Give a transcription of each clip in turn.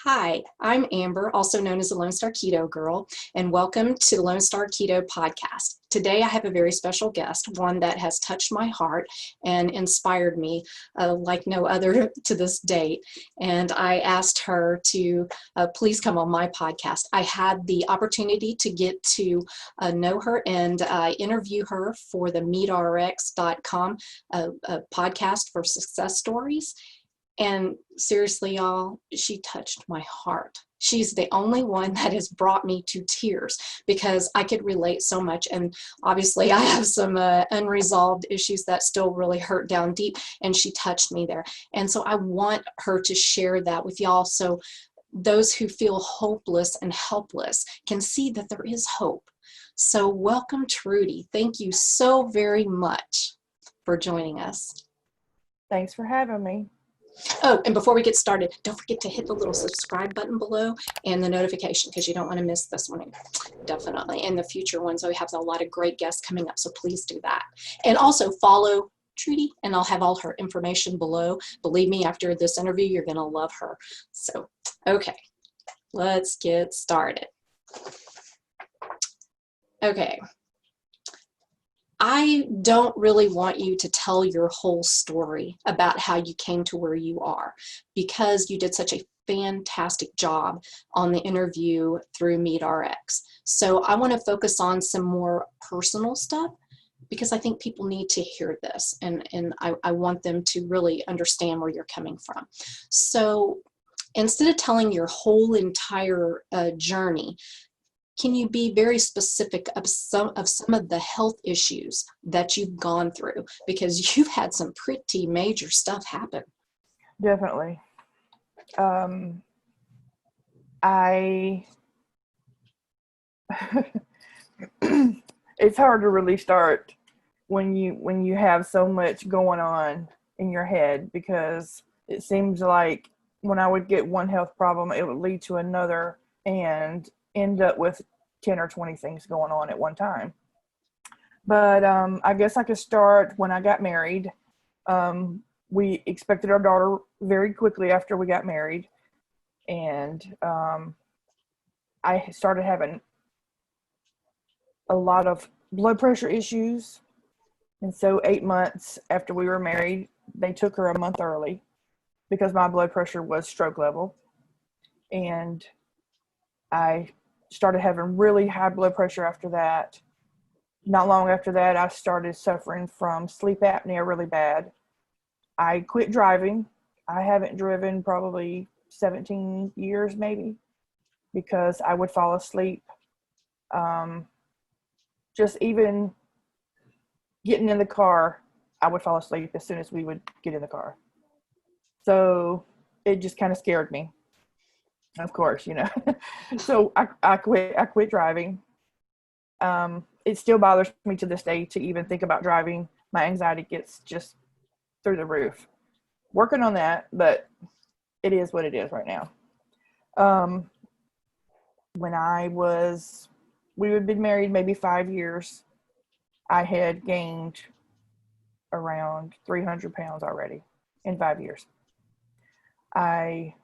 Hi, I'm Amber, also known as the Lone Star Keto Girl, and welcome to the Lone Star Keto Podcast. Today I have a very special guest, one that has touched my heart and inspired me like no other to this date. And I asked her to please come on my podcast. I had the opportunity to get to know her and interview her for the MeatRX.com podcast for success stories. And seriously, y'all, she touched my heart. She's the only one that has brought me to tears because I could relate so much. And obviously, I have some unresolved issues that still really hurt down deep. And she touched me there. And so I want her to share that with y'all so those who feel hopeless and helpless can see that there is hope. So welcome, Trudy. Thank you so very much for joining us. Thanks for having me. Oh, and before we get started, don't forget to hit the little subscribe button below and the notification because you don't want to miss this one. Definitely. And the future ones, we have a lot of great guests coming up, so please do that. And also follow Trudy, and I'll have all her information below. Believe me, after this interview, you're going to love her. So, okay, let's get started. Okay. I don't really want you to tell your whole story about how you came to where you are because you did such a fantastic job on the interview through MeatRx. So I want to focus on some more personal stuff because I think people need to hear this and I want them to really understand where you're coming from. So instead of telling your whole entire journey, can you be very specific of some of the health issues that you've gone through? Because you've had some pretty major stuff happen. Definitely. It's hard to really start when you have so much going on in your head, because it seems like when I would get one health problem, it would lead to another and end up with 10 or 20 things going on at one time. But I guess I could start when I got married. We expected our daughter very quickly after we got married. And I started having a lot of blood pressure issues. And so 8 months after we were married, they took her a month early because my blood pressure was stroke level. And I started having really high blood pressure after that. Not long after that, I started suffering from sleep apnea really bad. I quit driving. I haven't driven probably 17 years maybe because I would fall asleep. Just even getting in the car, I would fall asleep as soon as we would get in the car. So it just kind of scared me. Of course, so I quit driving. It still bothers me to this day to even think about driving. My anxiety gets just through the roof. Working on that, but it is what it is right now. When we had been married maybe 5 years, I had gained around 300 pounds already in 5 years. I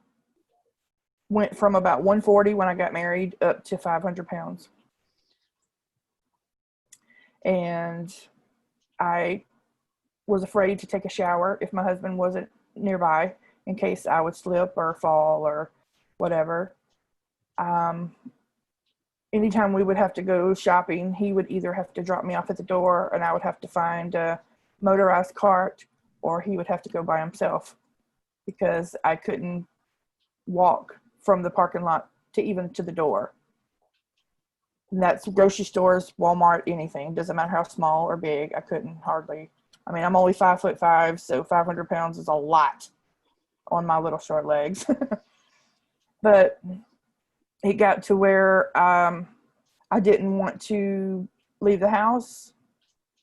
went from about 140 when I got married up to 500 pounds. And I was afraid to take a shower if my husband wasn't nearby in case I would slip or fall or whatever. Anytime we would have to go shopping, he would either have to drop me off at the door and I would have to find a motorized cart, or he would have to go by himself because I couldn't walk from the parking lot to the door. And that's grocery stores, Walmart, anything. Doesn't matter how small or big. I couldn't hardly. I mean, I'm only 5'5", so 500 pounds is a lot on my little short legs. But it got to where I didn't want to leave the house.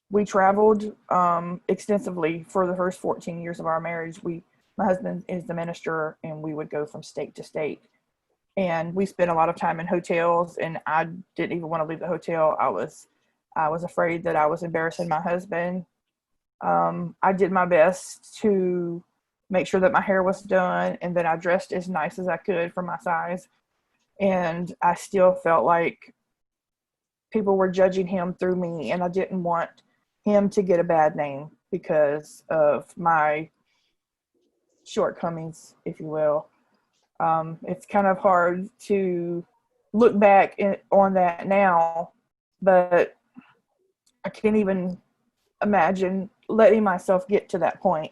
We traveled extensively for the first 14 years of our marriage. My husband is the minister, and we would go from state to state. And we spent a lot of time in hotels, and I didn't even want to leave the hotel. I was afraid that I was embarrassing my husband. I did my best to make sure that my hair was done, and that I dressed as nice as I could for my size. And I still felt like people were judging him through me, and I didn't want him to get a bad name because of my shortcomings, if you will. It's kind of hard to look back on that now, but I can't even imagine letting myself get to that point.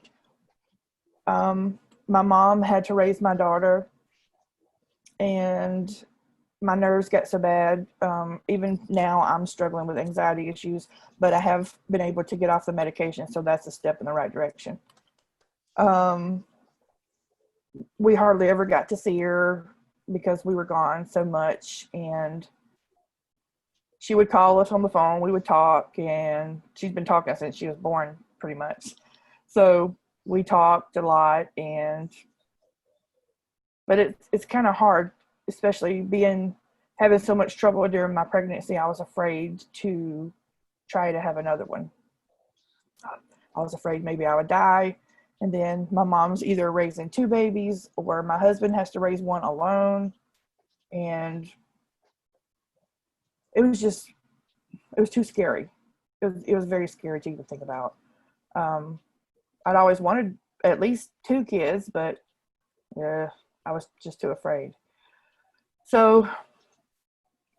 My mom had to raise my daughter, and my nerves got so bad. Even now I'm struggling with anxiety issues, but I have been able to get off the medication, so that's a step in the right direction. We hardly ever got to see her because we were gone so much, and she would call us on the phone. We would talk, and she's been talking since she was born, pretty much. So we talked a lot, but it's kind of hard, especially having so much trouble during my pregnancy. I was afraid to try to have another one. I was afraid maybe I would die, and then my mom's either raising 2 babies or my husband has to raise one alone, and it was too scary. It was very scary to even think about. I'd always wanted at least 2 kids, but I was just too afraid. So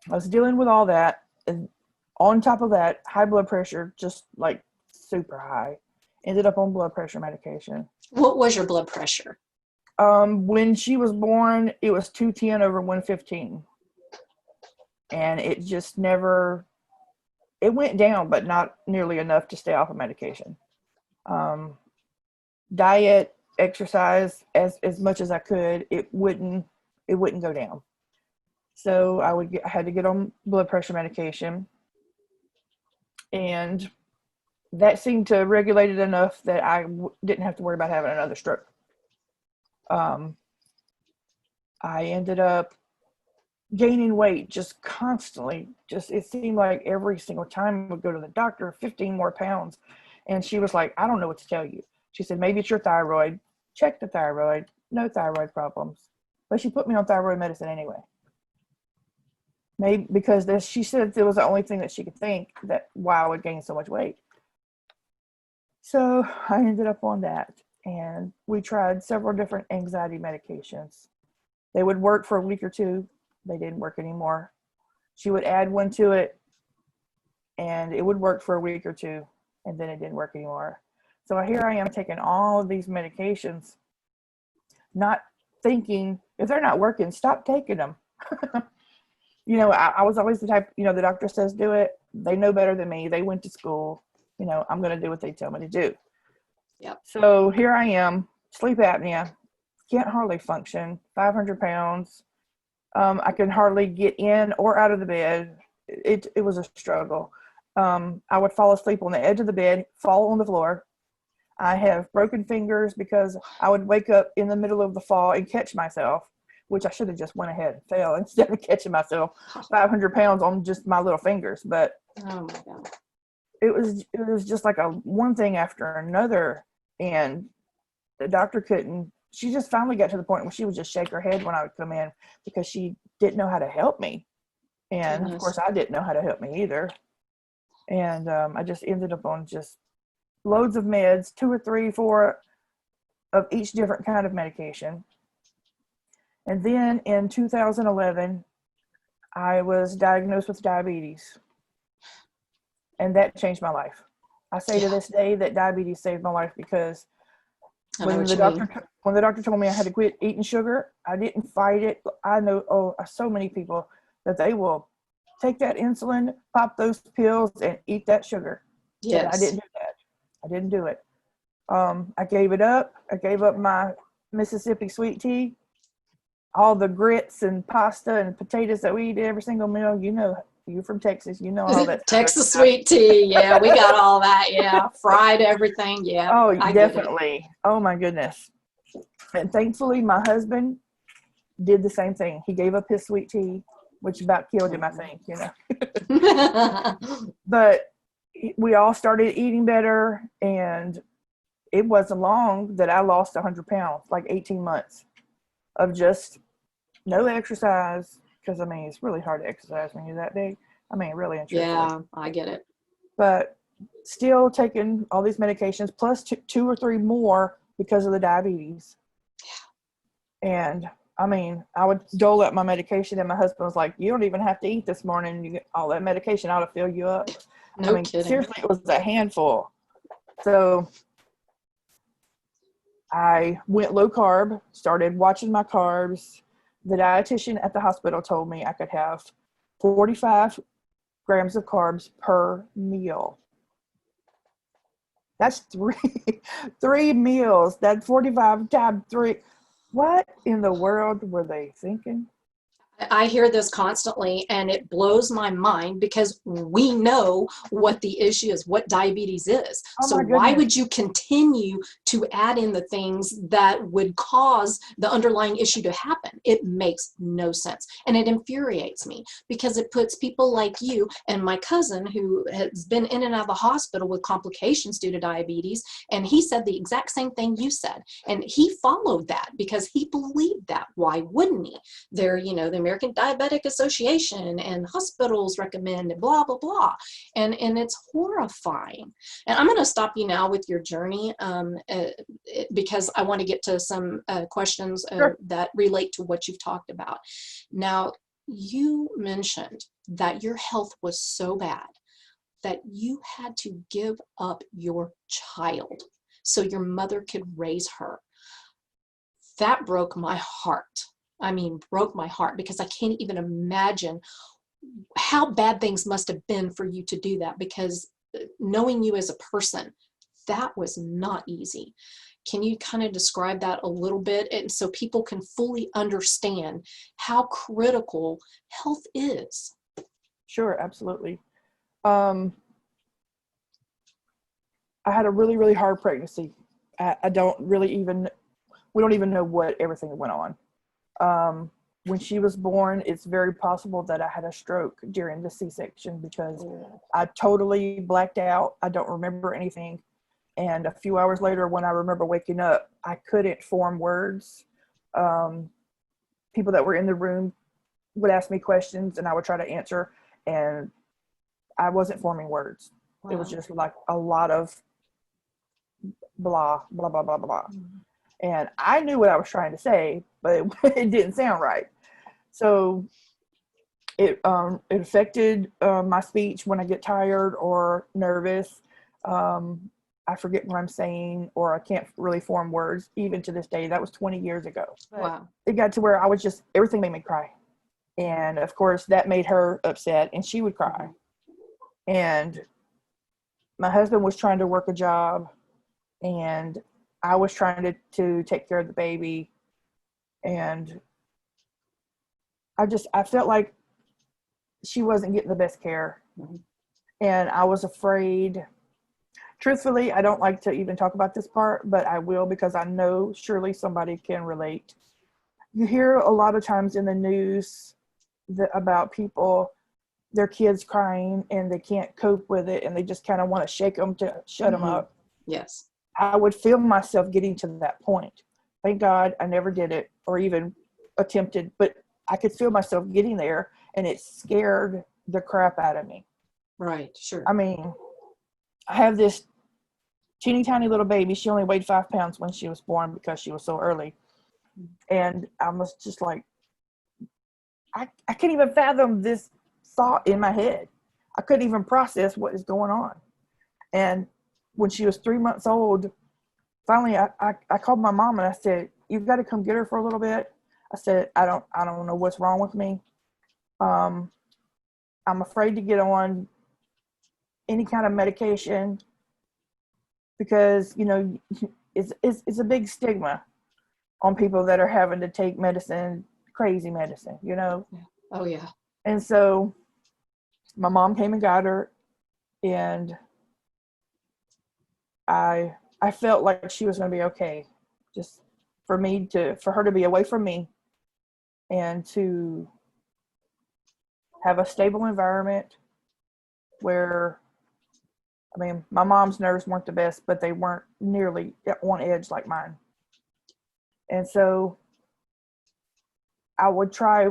I was dealing with all that, and on top of that, high blood pressure, just like super high. Ended up on blood pressure medication. What was your blood pressure? When she was born, it was 210 over 115. And it just never, it went down, but not nearly enough to stay off of medication. Diet, exercise, as much as I could, it wouldn't go down. So I had to get on blood pressure medication, and that seemed to regulate it enough that I didn't have to worry about having another stroke. I ended up gaining weight just constantly. It seemed like every single time I would go to the doctor, 15 more pounds. And she was like, I don't know what to tell you. She said, maybe it's your thyroid. Check the thyroid. No thyroid problems. But she put me on thyroid medicine anyway. Maybe because she said it was the only thing that she could think that why I would gain so much weight. So I ended up on that, and we tried several different anxiety medications. They would work for a week or 2. They didn't work anymore. She would add one to it, and it would work for a week or 2, and then it didn't work anymore. So here I am taking all of these medications, not thinking, if they're not working, stop taking them. I was always the type, the doctor says do it. They know better than me. They went to school. I'm going to do what they tell me to do. Yep. So here I am, sleep apnea, can't hardly function, 500 pounds. I can hardly get in or out of the bed. It was a struggle. I would fall asleep on the edge of the bed, fall on the floor. I have broken fingers because I would wake up in the middle of the fall and catch myself, which I should have just went ahead and fell instead of catching myself 500 pounds on just my little fingers. But oh my God. It was just like one thing after another, and the doctor couldn't. She just finally got to the point where she would just shake her head when I would come in because she didn't know how to help me, and of course I didn't know how to help me either. And I just ended up on just loads of meds, 2 or 3, 4 of each different kind of medication. And then in 2011, I was diagnosed with diabetes. And that changed my life. I say to this day that diabetes saved my life, because when the doctor told me I had to quit eating sugar, I didn't fight it. I know so many people that they will take that insulin, pop those pills, and eat that sugar. Yes. But I didn't do that. I didn't do it. I gave it up. I gave up my Mississippi sweet tea, all the grits and pasta and potatoes that we eat every single meal. You're from Texas, all that Texas sweet tea. Yeah, we got all that. Yeah, fried everything. Yeah. Oh, definitely. Oh my goodness. And thankfully, my husband did the same thing. He gave up his sweet tea, which about killed him, I think. But we all started eating better, and it wasn't long that I lost 100 pounds, like 18 months of just no exercise. Because, I mean, it's really hard to exercise when you're that big. I mean, really and truthfully. Yeah, I get it. But still taking all these medications, plus two or three more because of the diabetes. And, I mean, I would dole out my medication, and my husband was like, you don't even have to eat this morning. You get all that medication ought to fill you up. No I mean, kidding. seriously, it was a handful. So I went low carb, started watching my carbs. The dietitian at the hospital told me I could have 45 grams of carbs per meal. That's three meals. That 45 times 3. What in the world were they thinking? I hear this constantly, and it blows my mind because we know what the issue is, what diabetes is. Oh, so my why goodness. would you continue to add in the things that would cause the underlying issue to happen? It makes no sense. And it infuriates me because it puts people like you and my cousin, who has been in and out of the hospital with complications due to diabetes, and he said the exact same thing you said. And he followed that because he believed that. Why wouldn't he? They're, you know, the American Diabetic Association and hospitals recommend blah, blah, blah. And it's horrifying. And I'm going to stop you now with your journey because I want to get to some questions Sure. that relate to what you've talked about. Now, you mentioned that your health was so bad that you had to give up your child so your mother could raise her. That broke my heart. I mean, broke my heart because I can't even imagine how bad things must have been for you to do that, because knowing you as a person, that was not easy. Can you kind of describe that a little bit, and so people can fully understand how critical health is? Sure, absolutely. I had a really, really hard pregnancy. We don't even know what everything went on. When she was born, it's very possible that I had a stroke during the C-section because I totally blacked out. I don't remember anything. And a few hours later, when I remember waking up, I couldn't form words. People that were in the room would ask me questions and I would try to answer, and I wasn't forming words. Wow. It was just like a lot of blah, blah, blah, blah, blah. Mm-hmm. And I knew what I was trying to say, but it didn't sound right. So it affected my speech when I get tired or nervous. I forget what I'm saying, or I can't really form words even to this day. That was 20 years ago. Wow. It got to where I was just, everything made me cry. And of course that made her upset, and she would cry. And my husband was trying to work a job, and I was trying to take care of the baby. And I felt like she wasn't getting the best care. Mm-hmm. And I was afraid. Truthfully, I don't like to even talk about this part, but I will, because I know surely somebody can relate. You hear a lot of times in the news about people, their kids crying and they can't cope with it, and they just kind of want to shake them to shut them up. Yes. I would feel myself getting to that point. Thank God I never did it or even attempted, but I could feel myself getting there, and it scared the crap out of me. Right, sure. I mean, I have this teeny tiny little baby. She only weighed 5 pounds when she was born because she was so early. And I was just like, I can't even fathom this thought in my head. I couldn't even process what is going on. And when she was 3 months old, finally I called my mom and I said, you've got to come get her for a little bit. I said, I don't know what's wrong with me. I'm afraid to get on any kind of medication because, you know, it's a big stigma on people that are having to take medicine, crazy medicine, you know? Oh, yeah. And so my mom came and got her, and I felt like she was going to be okay. Just for her to be away from me and to have a stable environment where I mean, my mom's nerves weren't the best, but they weren't nearly on edge like mine. And so I would try,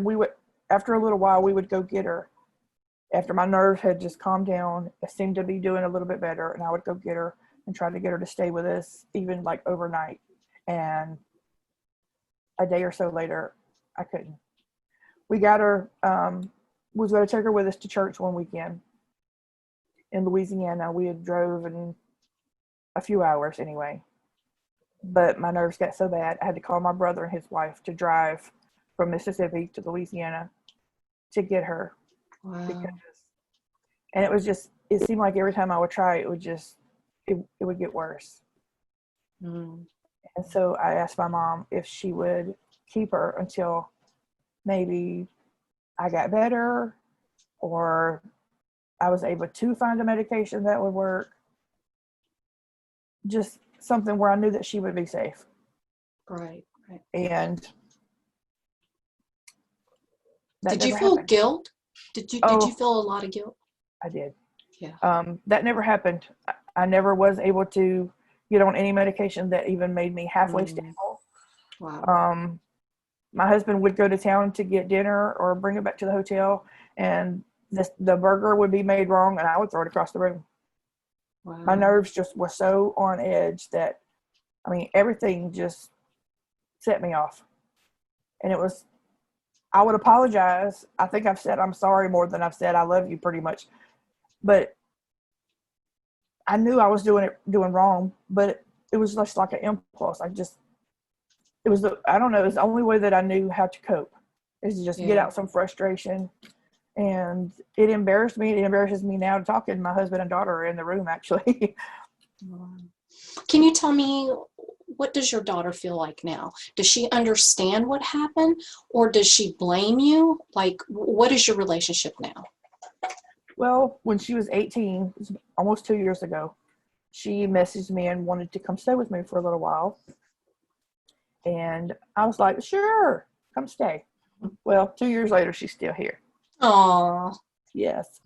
after a little while, we would go get her. After my nerves had just calmed down, I seemed to be doing a little bit better, and I would go get her and try to get her to stay with us, even like overnight. And a day or so later, I couldn't. We got her, was going to take her with us to church one weekend in Louisiana. We had drove in a few hours anyway. But my nerves got so bad, I had to call my brother and his wife to drive from Mississippi to Louisiana to get her. Wow. And it seemed like every time I would try, it would get worse. Mm. And so I asked my mom if she would keep her until maybe I got better or I was able to find a medication that would work. Just something where I knew that she would be safe. Right. And did you feel guilt? Did you feel a lot of guilt? I did. Yeah. That never happened. I never was able to get on any medication that even made me halfway stable. Wow. My husband would go to town to get dinner or bring it back to the hotel, and the burger would be made wrong, and I would throw it across the room. Wow. My nerves just were so on edge that, I mean, everything just set me off. And I would apologize. I think I've said I'm sorry more than I've said I love you pretty much. But I knew I was doing wrong, but it was just like an impulse. I don't know, it's the only way that I knew how to cope is to just get out some frustration. And it embarrassed me. It embarrasses me now to talk, and my husband and daughter are in the room actually. Can you tell me, what does your daughter feel like now? Does she understand what happened, or does she blame you? Like, what is your relationship now? Well, when she was 18, almost 2 years ago, she messaged me and wanted to come stay with me for a little while. And I was like, sure, come stay. Well, 2 years later, she's still here. Aww. Yes.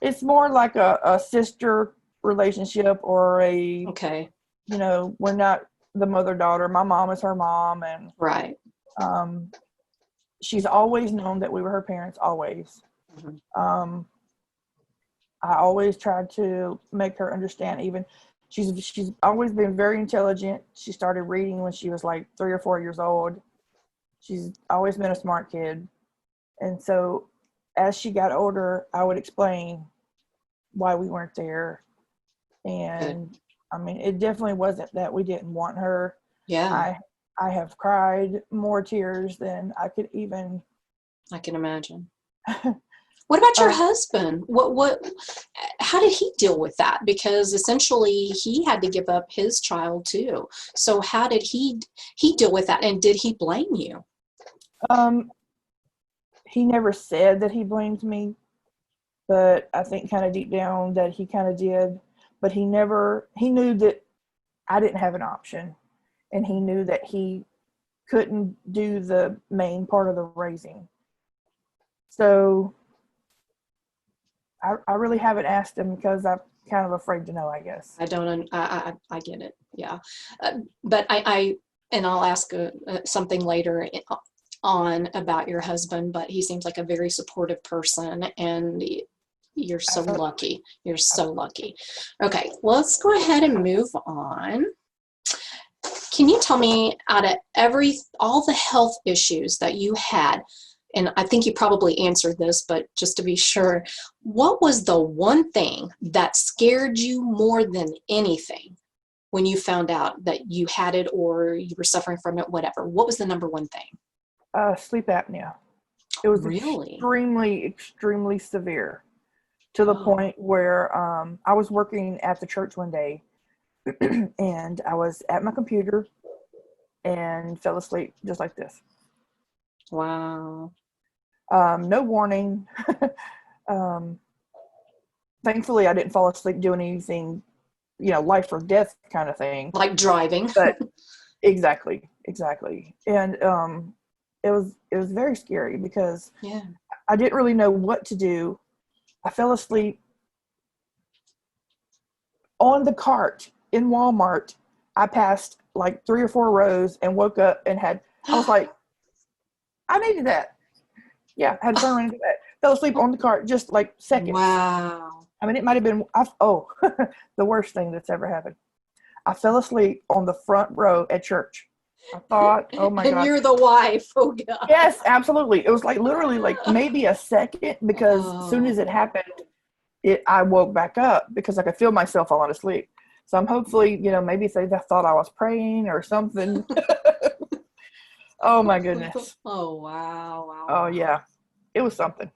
It's more like a sister relationship or okay. We're not the mother-daughter. My mom is her mom, and right. She's always known that we were her parents, always. Mm-hmm. I always tried to make her understand. Even she's always been very intelligent. She started reading when she was like 3 or 4 years old. She's always been a smart kid. And so as she got older, I would explain why we weren't there. And good. I mean, it definitely wasn't that we didn't want her. Yeah. I have cried more tears than I could even. I can imagine. What about your husband? How did he deal with that? Because essentially he had to give up his child too. So how did he deal with that? And did he blame you? He never said that he blamed me, but I think kind of deep down that he kind of did. But he knew that I didn't have an option, and he knew that he couldn't do the main part of the raising. So I really haven't asked him because I'm kind of afraid to know, I guess. I get it. Yeah. But and I'll ask something later on about your husband, but he seems like a very supportive person, and you're so lucky. You're so lucky. Okay, well, let's go ahead and move on. Can you tell me, out of all the health issues that you had, and I think you probably answered this, but just to be sure, what was the one thing that scared you more than anything when you found out that you had it or you were suffering from it, whatever? What was the number one thing? Sleep apnea. It was really extremely, extremely severe, to the point where I was working at the church one day, and I was at my computer and fell asleep just like this. Wow. No warning. Thankfully, I didn't fall asleep doing anything, life or death kind of thing. Like driving. But exactly. And it was very scary because I didn't really know what to do. I fell asleep on the cart in Walmart. I passed like 3 or 4 rows and woke up and I was like, I needed that. Yeah, I had to turn around and do that. Fell asleep on the cart, just like seconds. Wow. I mean, it might have been, the worst thing that's ever happened. I fell asleep on the front row at church. I thought, oh my God. And you're the wife. Oh God. Yes, absolutely. It was like literally like maybe a second, because as soon as it happened, I woke back up because I could feel myself falling asleep. So I'm hopefully, maybe they thought I was praying or something. Oh my goodness. Oh wow. Wow. Oh yeah. It was something.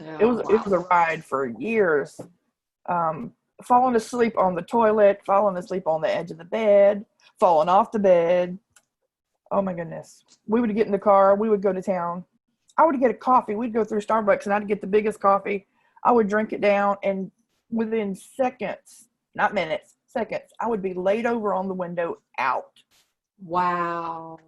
Oh, It was a ride for years. Falling asleep on the toilet, falling asleep on the edge of the bed, falling off the bed. Oh my goodness. We would get in the car, we would go to town. I would get a coffee. We'd go through Starbucks and I'd get the biggest coffee. I would drink it down, and within seconds, not minutes, seconds, I would be laid over on the window out. Wow.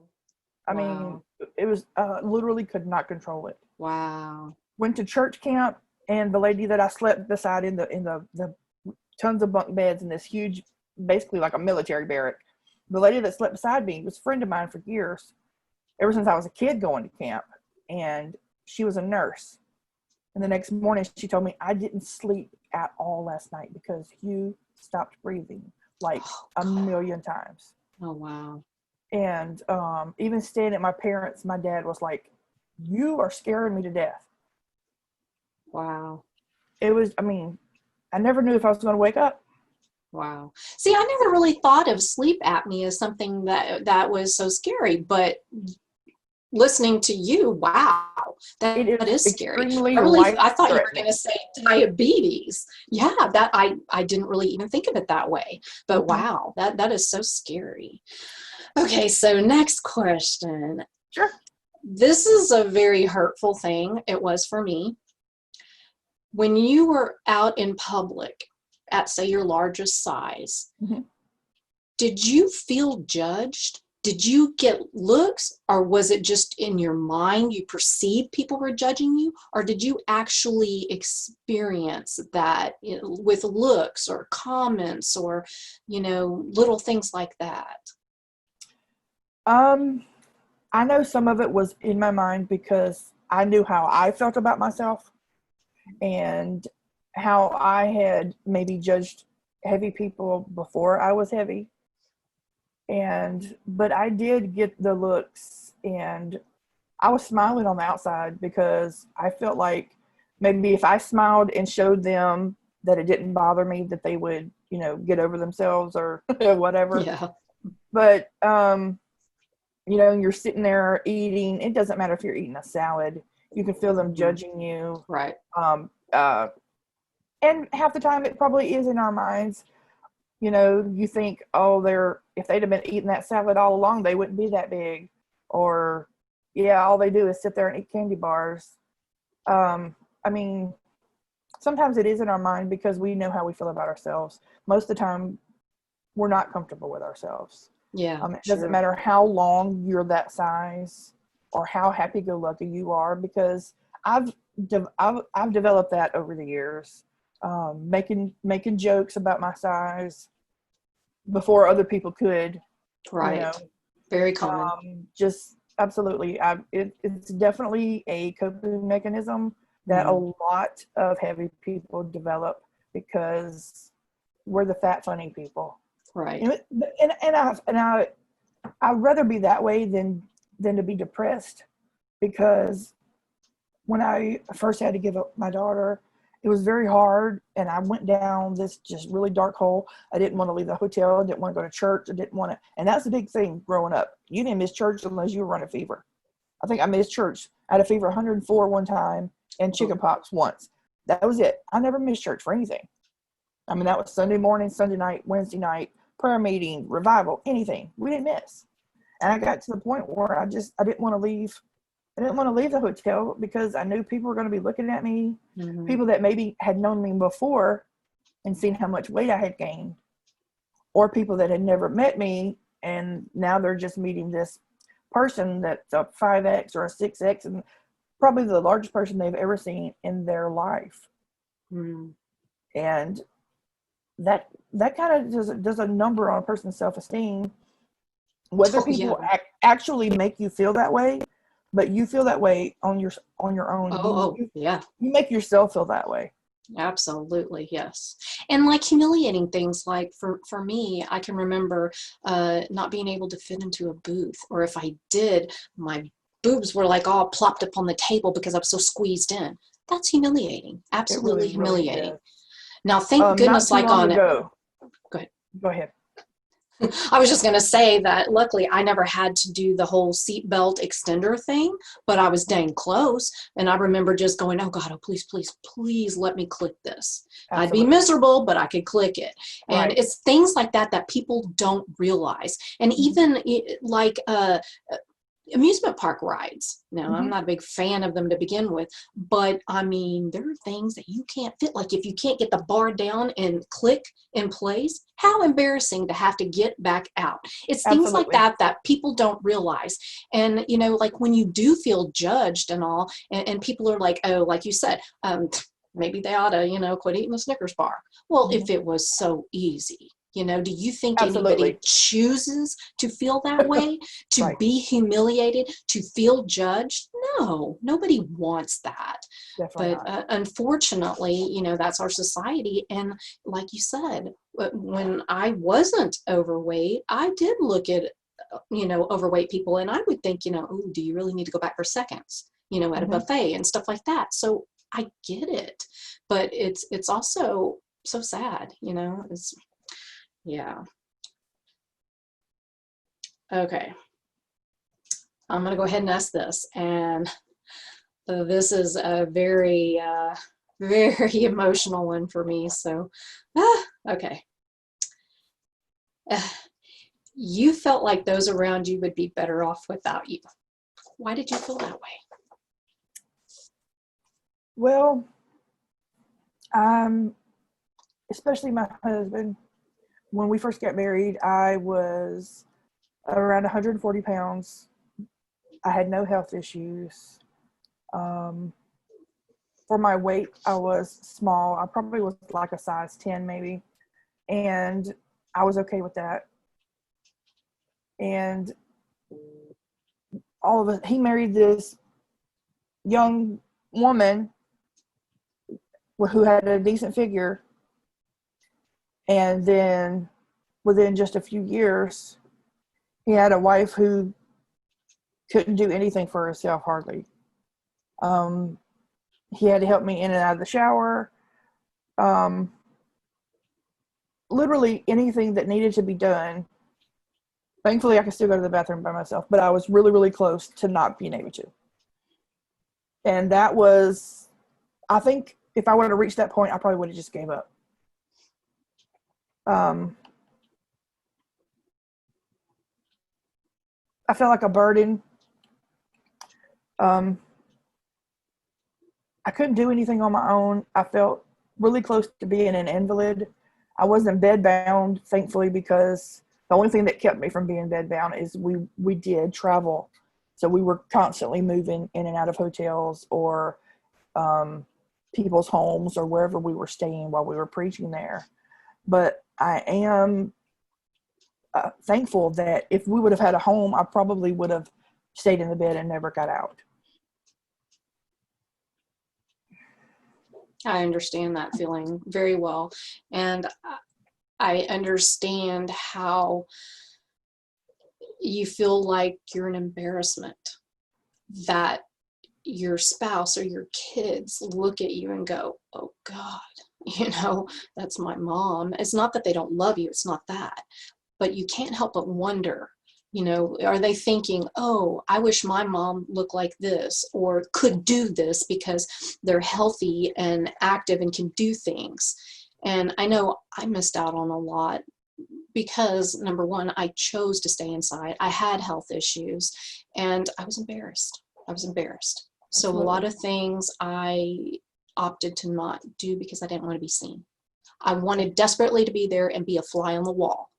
I mean, it was literally could not control it. Wow. Went to church camp, and the lady that I slept beside in the tons of bunk beds in this huge, basically like a military barrack, the lady that slept beside me was a friend of mine for years, ever since I was a kid going to camp, and she was a nurse. And the next morning she told me, I didn't sleep at all last night because you stopped breathing like a million times. Oh, wow. And even staying at my parents', my dad was like, you are scaring me to death. Wow. It was, I never knew if I was going to wake up. Wow. See, I never really thought of sleep apnea as something that was so scary, but listening to you, wow, that is scary. I thought you were going to say diabetes. Yeah, that I didn't really even think of it that way. But wow, that is so scary. Okay, so next question. Sure. This is a very hurtful thing. It was for me. When you were out in public at, say, your largest size, did you feel judged? Did you get looks, or was it just in your mind you perceived people were judging you, or did you actually experience that with looks or comments or, little things like that? I know some of it was in my mind because I knew how I felt about myself and how I had maybe judged heavy people before I was heavy. But I did get the looks, and I was smiling on the outside because I felt like maybe if I smiled and showed them that it didn't bother me, that they would, get over themselves or whatever. Yeah. But, you're sitting there eating. It doesn't matter if you're eating a salad. You can feel them judging you. Right. And half the time it probably is in our minds. You think, if they'd have been eating that salad all along, they wouldn't be that big. Or, all they do is sit there and eat candy bars. Sometimes it is in our mind because we know how we feel about ourselves. Most of the time, we're not comfortable with ourselves. Yeah. It doesn't matter how long you're that size or how happy-go-lucky you are, because I've developed that over the years. Making jokes about my size before other people could. Right. Very common. Just absolutely. It's definitely a coping mechanism that a lot of heavy people develop because we're the fat, funny people. Right. I'd rather be that way than to be depressed, because when I first had to give up my daughter, it was very hard, and I went down this just really dark hole. I didn't want to leave the hotel. I didn't want to go to church. And that's the big thing growing up. You didn't miss church unless you were running a fever. I think I missed church. I had a fever 104 one time and chickenpox once. That was it. I never missed church for anything. That was Sunday morning, Sunday night, Wednesday night, prayer meeting, revival, anything. We didn't miss. And I got to the point where I didn't want to leave. I didn't want to leave the hotel because I knew people were going to be looking at me, people that maybe had known me before and seen how much weight I had gained, or people that had never met me, and now they're just meeting this person that's a 5X or a 6X, and probably the largest person they've ever seen in their life. Mm. And that kind of does a number on a person's self-esteem, whether Oh, yeah. people actually make you feel that way, but you feel that way on your own. Oh, yeah. You make yourself feel that way. Absolutely, yes. And like humiliating things, like for me, I can remember not being able to fit into a booth, or if I did, my boobs were like all plopped up on the table because I was so squeezed in. That's humiliating. It Absolutely really, really humiliating. is. Now, thank Not goodness, too like long on it. ago. Go ahead. Go ahead. I was just going to say that luckily I never had to do the whole seatbelt extender thing, but I was dang close. And I remember just going, oh God, oh, please, please, please let me click this. Absolutely. I'd be miserable, but I could click it. And Right. it's things like that that people don't realize. And even like amusement park rides. Now, I'm not a big fan of them to begin with, but I mean, there are things that you can't fit. Like if you can't get the bar down and click in place, how embarrassing to have to get back out. It's things like Absolutely. that people don't realize. And, you know, like when you do feel judged and all, and people are like, oh, like you said, maybe they ought to, you know, quit eating the Snickers bar. Well, if it was so easy. You know, do you think anybody Absolutely. chooses to feel that way, to Right. be humiliated, to feel judged? No, nobody wants that. Definitely But not. unfortunately, you know, that's our society. And like you said, when I wasn't overweight, I did look at, you know, overweight people, and I would think, you know, oh, do you really need to go back for seconds, you know, at a buffet and stuff like that. So I get it, but it's also so sad, you know. It's yeah. Okay. I'm going to go ahead and ask this. And this is a very, very emotional one for me. So, okay. You felt like those around you would be better off without you. Why did you feel that way? Well, especially my husband, when we first got married, I was around 140 pounds. I had no health issues. For my weight, I was small. I probably was like a size 10 maybe. And I was okay with that. And all of it, he married this young woman who had a decent figure. And then within just a few years, he had a wife who couldn't do anything for herself hardly. He had to help me in and out of the shower. Literally anything that needed to be done. Thankfully, I could still go to the bathroom by myself, but I was really, really close to not being able to. And that was, I think if I would have reached that point, I probably would have just gave up. I felt like a burden. I couldn't do anything on my own. I felt really close to being an invalid. I wasn't bedbound, thankfully, because the only thing that kept me from being bedbound is we did travel. So we were constantly moving in and out of hotels or people's homes or wherever we were staying while we were preaching there. But I am thankful that if we would have had a home, I probably would have stayed in the bed and never got out. I understand that feeling very well. And I understand how you feel like you're an embarrassment, that your spouse or your kids look at you and go, oh God, you know, that's my mom. It's not that they don't love you. It's not that. But you can't help but wonder, you know, are they thinking, oh, I wish my mom looked like this or could do this because they're healthy and active and can do things. And I know I missed out on a lot because, number one, I chose to stay inside. I had health issues and I was embarrassed. So Absolutely. a lot of things I opted to not do because I didn't want to be seen. I wanted desperately to be there and be a fly on the wall.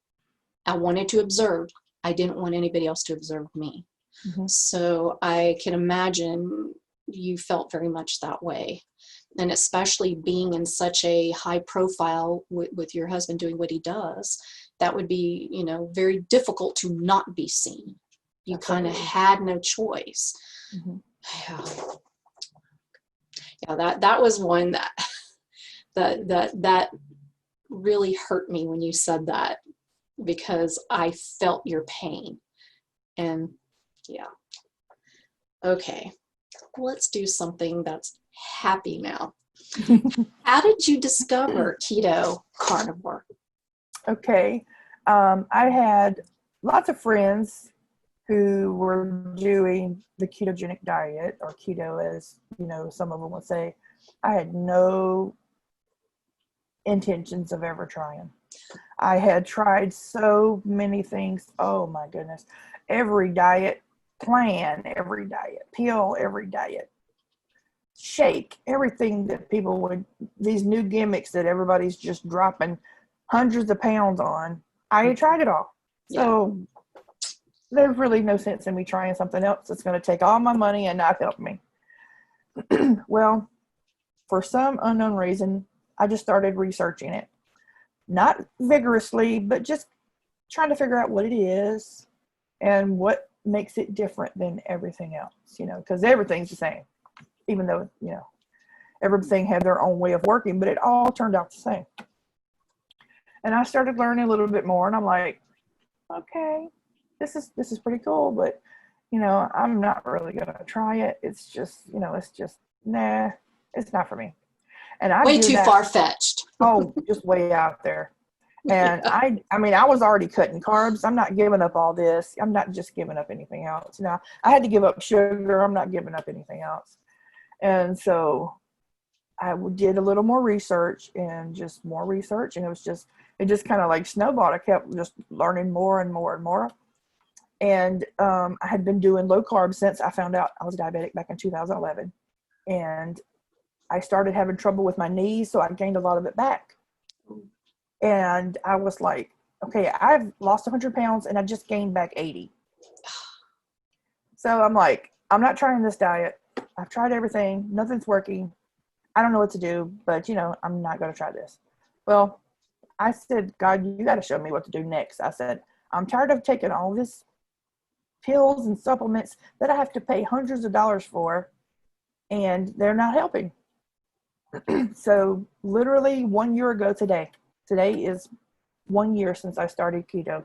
I wanted to observe. I didn't want anybody else to observe me. So I can imagine you felt very much that way. And especially being in such a high profile with your husband doing what he does, that would be, you know, very difficult to not be seen. You kind of had no choice. Mm-hmm. Yeah, that was one that really hurt me when you said that, because I felt your pain. And yeah. Okay, let's do something that's happy now. How did you discover Keto Carnivore? Okay. I had lots of friends who were doing the ketogenic diet, or keto, as you know, some of them would say. I had no intentions of ever trying. I had tried so many things. Oh my goodness. Every diet plan, every diet pill, every diet shake, everything that people would, these new gimmicks that everybody's just dropping hundreds of pounds on. I tried it all. So there's really no sense in me trying something else that's going to take all my money and not help me. Well, for some unknown reason, I just started researching it. Not vigorously, but just trying to figure out what it is and what makes it different than everything else, you know, because everything's the same, even though, you know, everything had their own way of working, but it all turned out the same. And I started learning a little bit more, and I'm like, okay, this is pretty cool, but, you know, I'm not really going to try it. It's just, you know, it's just, nah, it's not for me. And I way do too that, far-fetched. Oh, just way out there. And I mean, I was already cutting carbs. I'm not giving up all this. I'm not just giving up anything else. Now, I had to give up sugar. I'm not giving up anything else. And so I did a little more research and just more research. And it just kind of like snowballed. I kept just learning more and more and more. And I had been doing low carb since I found out I was diabetic back in 2011. And I started having trouble with my knees, so I gained a lot of it back. And I was like, okay, I've lost 100 pounds and I just gained back 80. So I'm like, I'm not trying this diet. I've tried everything. Nothing's working. I don't know what to do, but, you know, I'm not going to try this. Well, I said, God, you got to show me what to do next. I said, I'm tired of taking all this pills and supplements that I have to pay hundreds of dollars for, and they're not helping. So literally 1 year ago today is 1 year since I started keto.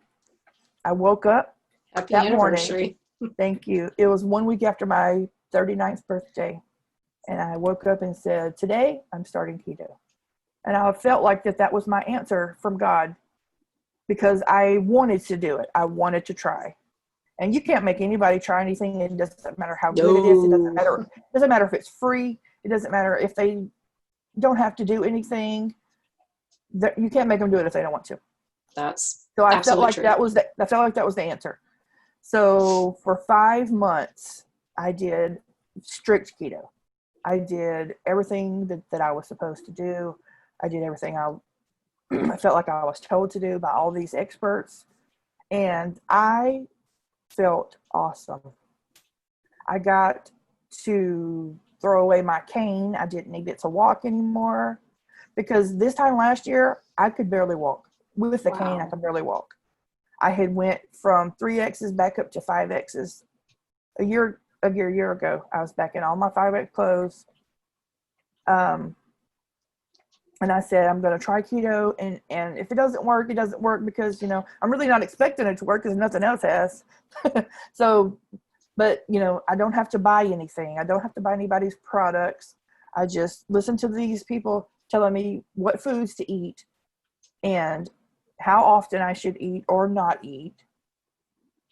I woke up Happy that anniversary. morning. Thank you. It was 1 week after my 39th birthday. And I woke up and said, today I'm starting keto. And I felt like that was my answer from God, because I wanted to do it. I wanted to try. And you can't make anybody try anything. It doesn't matter how good it is. It doesn't matter if it's free. It doesn't matter if they don't have to do anything. You can't make them do it if they don't want to. So I felt like that was the answer. So for 5 months, I did strict keto. I did everything that I was supposed to do. I did everything I felt like I was told to do by all these experts. And I felt awesome. I got to throw away my cane. I didn't need it to walk anymore, because this time last year, I could barely walk. With the cane, I could barely walk. I had went from 3Xs back up to 5Xs. A year ago, I was back in all my 5X clothes. And I said, I'm going to try keto. And if it doesn't work, it doesn't work, because, you know, I'm really not expecting it to work because nothing else has. So, but, you know, I don't have to buy anything. I don't have to buy anybody's products. I just listen to these people telling me what foods to eat and how often I should eat or not eat.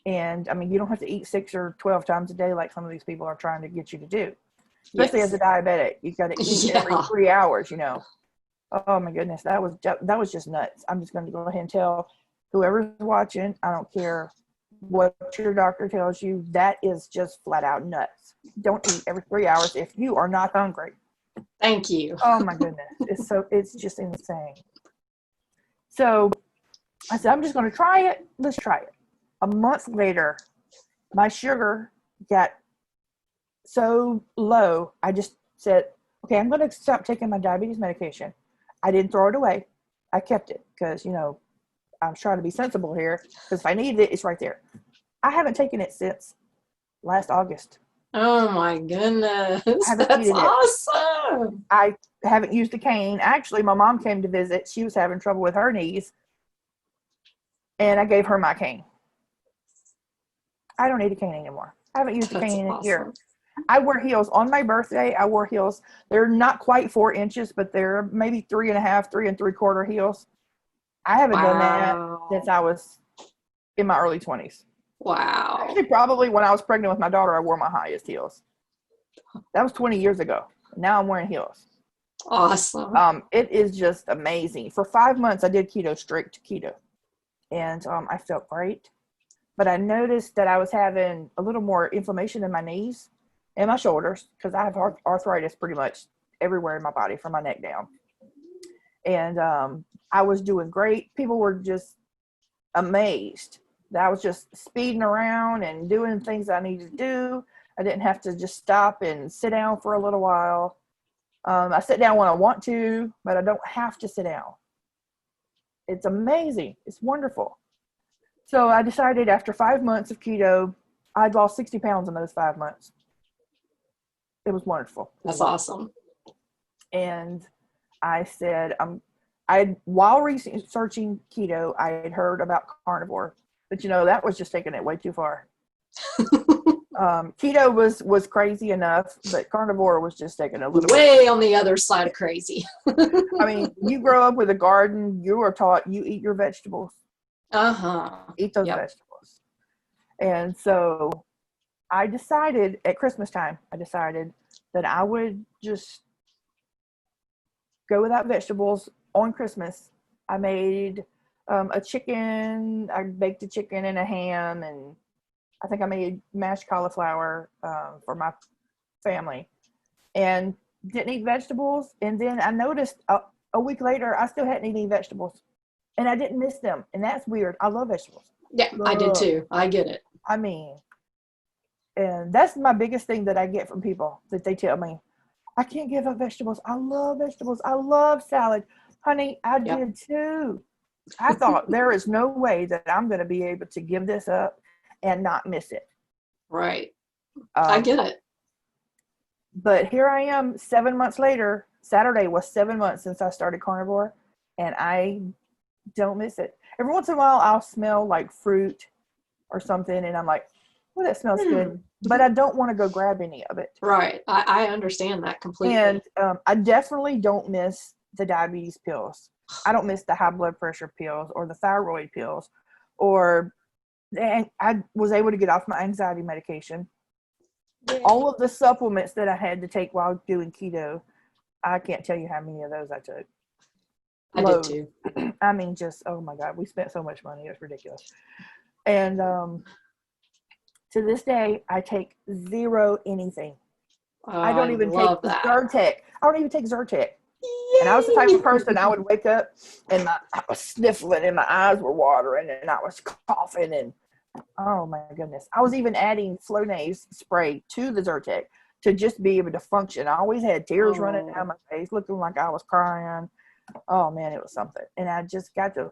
And I mean, you don't have to eat 6 or 12 times a day like some of these people are trying to get you to do. Especially as a diabetic, you got to eat every 3 hours, you know. Oh my goodness, that was just nuts. I'm just going to go ahead and tell whoever's watching, I don't care what your doctor tells you, that is just flat out nuts. Don't eat every 3 hours if you are not hungry. Thank you. Oh my goodness, it's just insane. So I said, I'm just going to try it. Let's try it. A month later, my sugar got so low, I just said, okay, I'm going to stop taking my diabetes medication. I didn't throw it away. I kept it because, I'm trying to be sensible here, because if I needed it, it's right there. I haven't taken it since last August. Oh my goodness. I haven't That's needed it. awesome. I haven't used a cane. Actually, my mom came to visit. She was having trouble with her knees, and I gave her my cane. I don't need a cane anymore. I haven't used a cane in a year. I wear heels. On my birthday, I wore heels. They're not quite 4 inches, but they're maybe 3.5, 3 3/4 heels. I haven't done that since I was in my early 20s. Wow. Actually, probably when I was pregnant with my daughter, I wore my highest heels. That was 20 years ago. Now I'm wearing heels. Awesome. It is just amazing. For 5 months, I did keto, straight to keto. And I felt great. But I noticed that I was having a little more inflammation in my knees and my shoulders, because I have arthritis pretty much everywhere in my body from my neck down. And I was doing great. People were just amazed that I was just speeding around and doing things I needed to do. I didn't have to just stop and sit down for a little while. I sit down when I want to, but I don't have to sit down. It's amazing. It's wonderful. So I decided after 5 months of keto, I'd lost 60 pounds in those 5 months. It was wonderful. That's awesome. And I said, while researching keto, I had heard about carnivore, but that was just taking it way too far. Keto was crazy enough, but carnivore was just taking a little way on the other side of crazy. I mean, you grow up with a garden, you are taught you eat your vegetables. Eat those vegetables. And so I decided at Christmas time, that I would just go without vegetables on Christmas. I made a chicken. I baked a chicken and a ham, and I think I made mashed cauliflower for my family, and didn't eat vegetables. And then I noticed a week later, I still hadn't eaten any vegetables, and I didn't miss them. And that's weird. I love vegetables. Yeah, I did too. I get it. I mean, and that's my biggest thing that I get from people, that they tell me, I can't give up vegetables. I love vegetables. I love salad. Honey, I did too. I thought there is no way that I'm going to be able to give this up and not miss it. Right. I get it. But here I am 7 months later. Saturday was 7 months since I started carnivore, and I don't miss it. Every once in a while, I'll smell like fruit or something, and I'm like, well, that smells good. But I don't want to go grab any of it. Right. I understand that completely. And I definitely don't miss the diabetes pills. I don't miss the high blood pressure pills or the thyroid pills. And I was able to get off my anxiety medication. Yeah. All of the supplements that I had to take while doing keto, I can't tell you how many of those I took. I did too. I mean, just, oh my God, we spent so much money. It's ridiculous. And to this day, I take zero anything. I don't even take Zyrtec. I don't even take Zyrtec. Yay! And I was the type of person, I would wake up and I was sniffling and my eyes were watering and I was coughing, and oh my goodness. I was even adding Flonase spray to the Zyrtec to just be able to function. I always had tears running down my face, looking like I was crying. Oh man, it was something. And I just got to,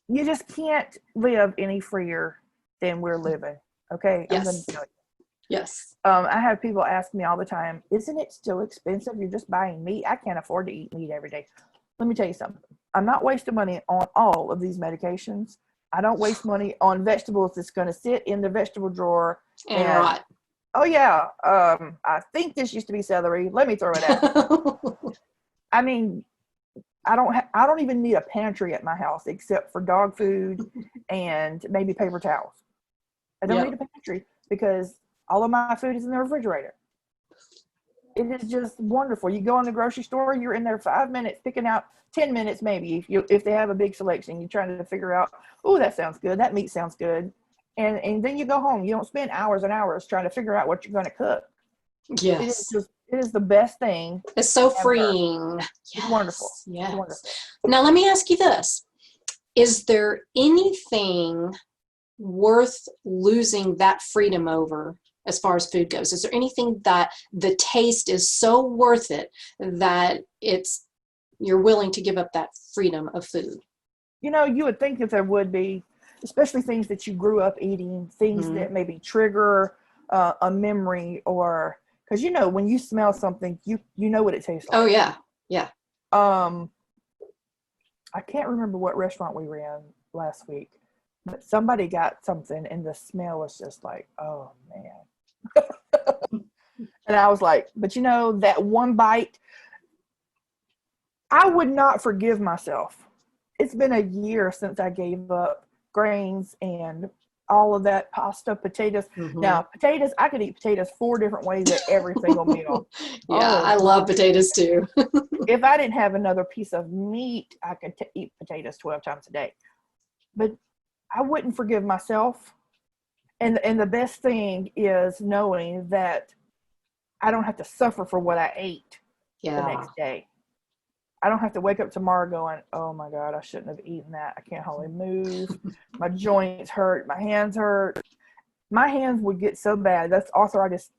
you just can't live any freer than we're living. Okay. Yes. I'm going to tell you. Yes. I have people ask me all the time, isn't it still expensive? You're just buying meat. I can't afford to eat meat every day. Let me tell you something. I'm not wasting money on all of these medications. I don't waste money on vegetables that's going to sit in the vegetable drawer and rot. Oh yeah. I think this used to be celery. Let me throw it out. I mean, I don't even need a pantry at my house except for dog food and maybe paper towels. I don't need a pantry because all of my food is in the refrigerator. It is just wonderful. You go in the grocery store, you're in there 5 minutes, picking out 10 minutes maybe if they have a big selection. You're trying to figure out, oh, that sounds good. That meat sounds good. And then you go home. You don't spend hours and hours trying to figure out what you're going to cook. Yes. It is the best thing. It's so freeing. Yes. It's wonderful. Yes. It's wonderful. Now, let me ask you this. Is there anything worth losing that freedom over as far as food goes? Is there anything that the taste is so worth it that you're willing to give up that freedom of food? You know, you would think that there would be, especially things that you grew up eating, things that maybe trigger a memory, or because, you know, when you smell something, you know what it tastes like. Oh yeah. Yeah. I can't remember what restaurant we were in last week, but somebody got something and the smell was just like, oh man. And I was like, but you know, that one bite, I would not forgive myself. It's been a year since I gave up grains and all of that pasta, potatoes. Now, potatoes, I could eat potatoes 4 different ways at every single meal. Yeah, I love potatoes too. If I didn't have another piece of meat, I could eat potatoes 12 times a day. But I wouldn't forgive myself. And the best thing is knowing that I don't have to suffer for what I ate the next day. I don't have to wake up tomorrow going, oh my God, I shouldn't have eaten that. I can't hardly move. My joints hurt. My hands hurt. My hands would get so bad. That's arthritis.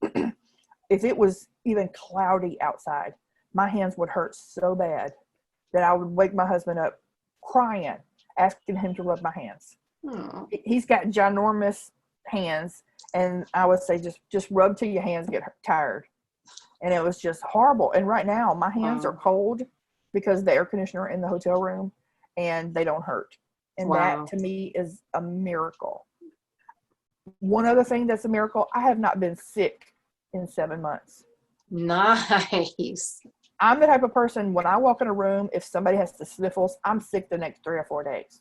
If it was even cloudy outside, my hands would hurt so bad that I would wake my husband up crying, asking him to rub my hands. He's got ginormous hands, and I would say, just rub till your hands get tired. And it was just horrible. And right now, my hands are cold because the air conditioner in the hotel room, and they don't hurt. And that to me is a miracle. One other thing that's a miracle, I have not been sick in 7 months. Nice. I'm the type of person, when I walk in a room, if somebody has the sniffles, I'm sick the next 3 or 4 days.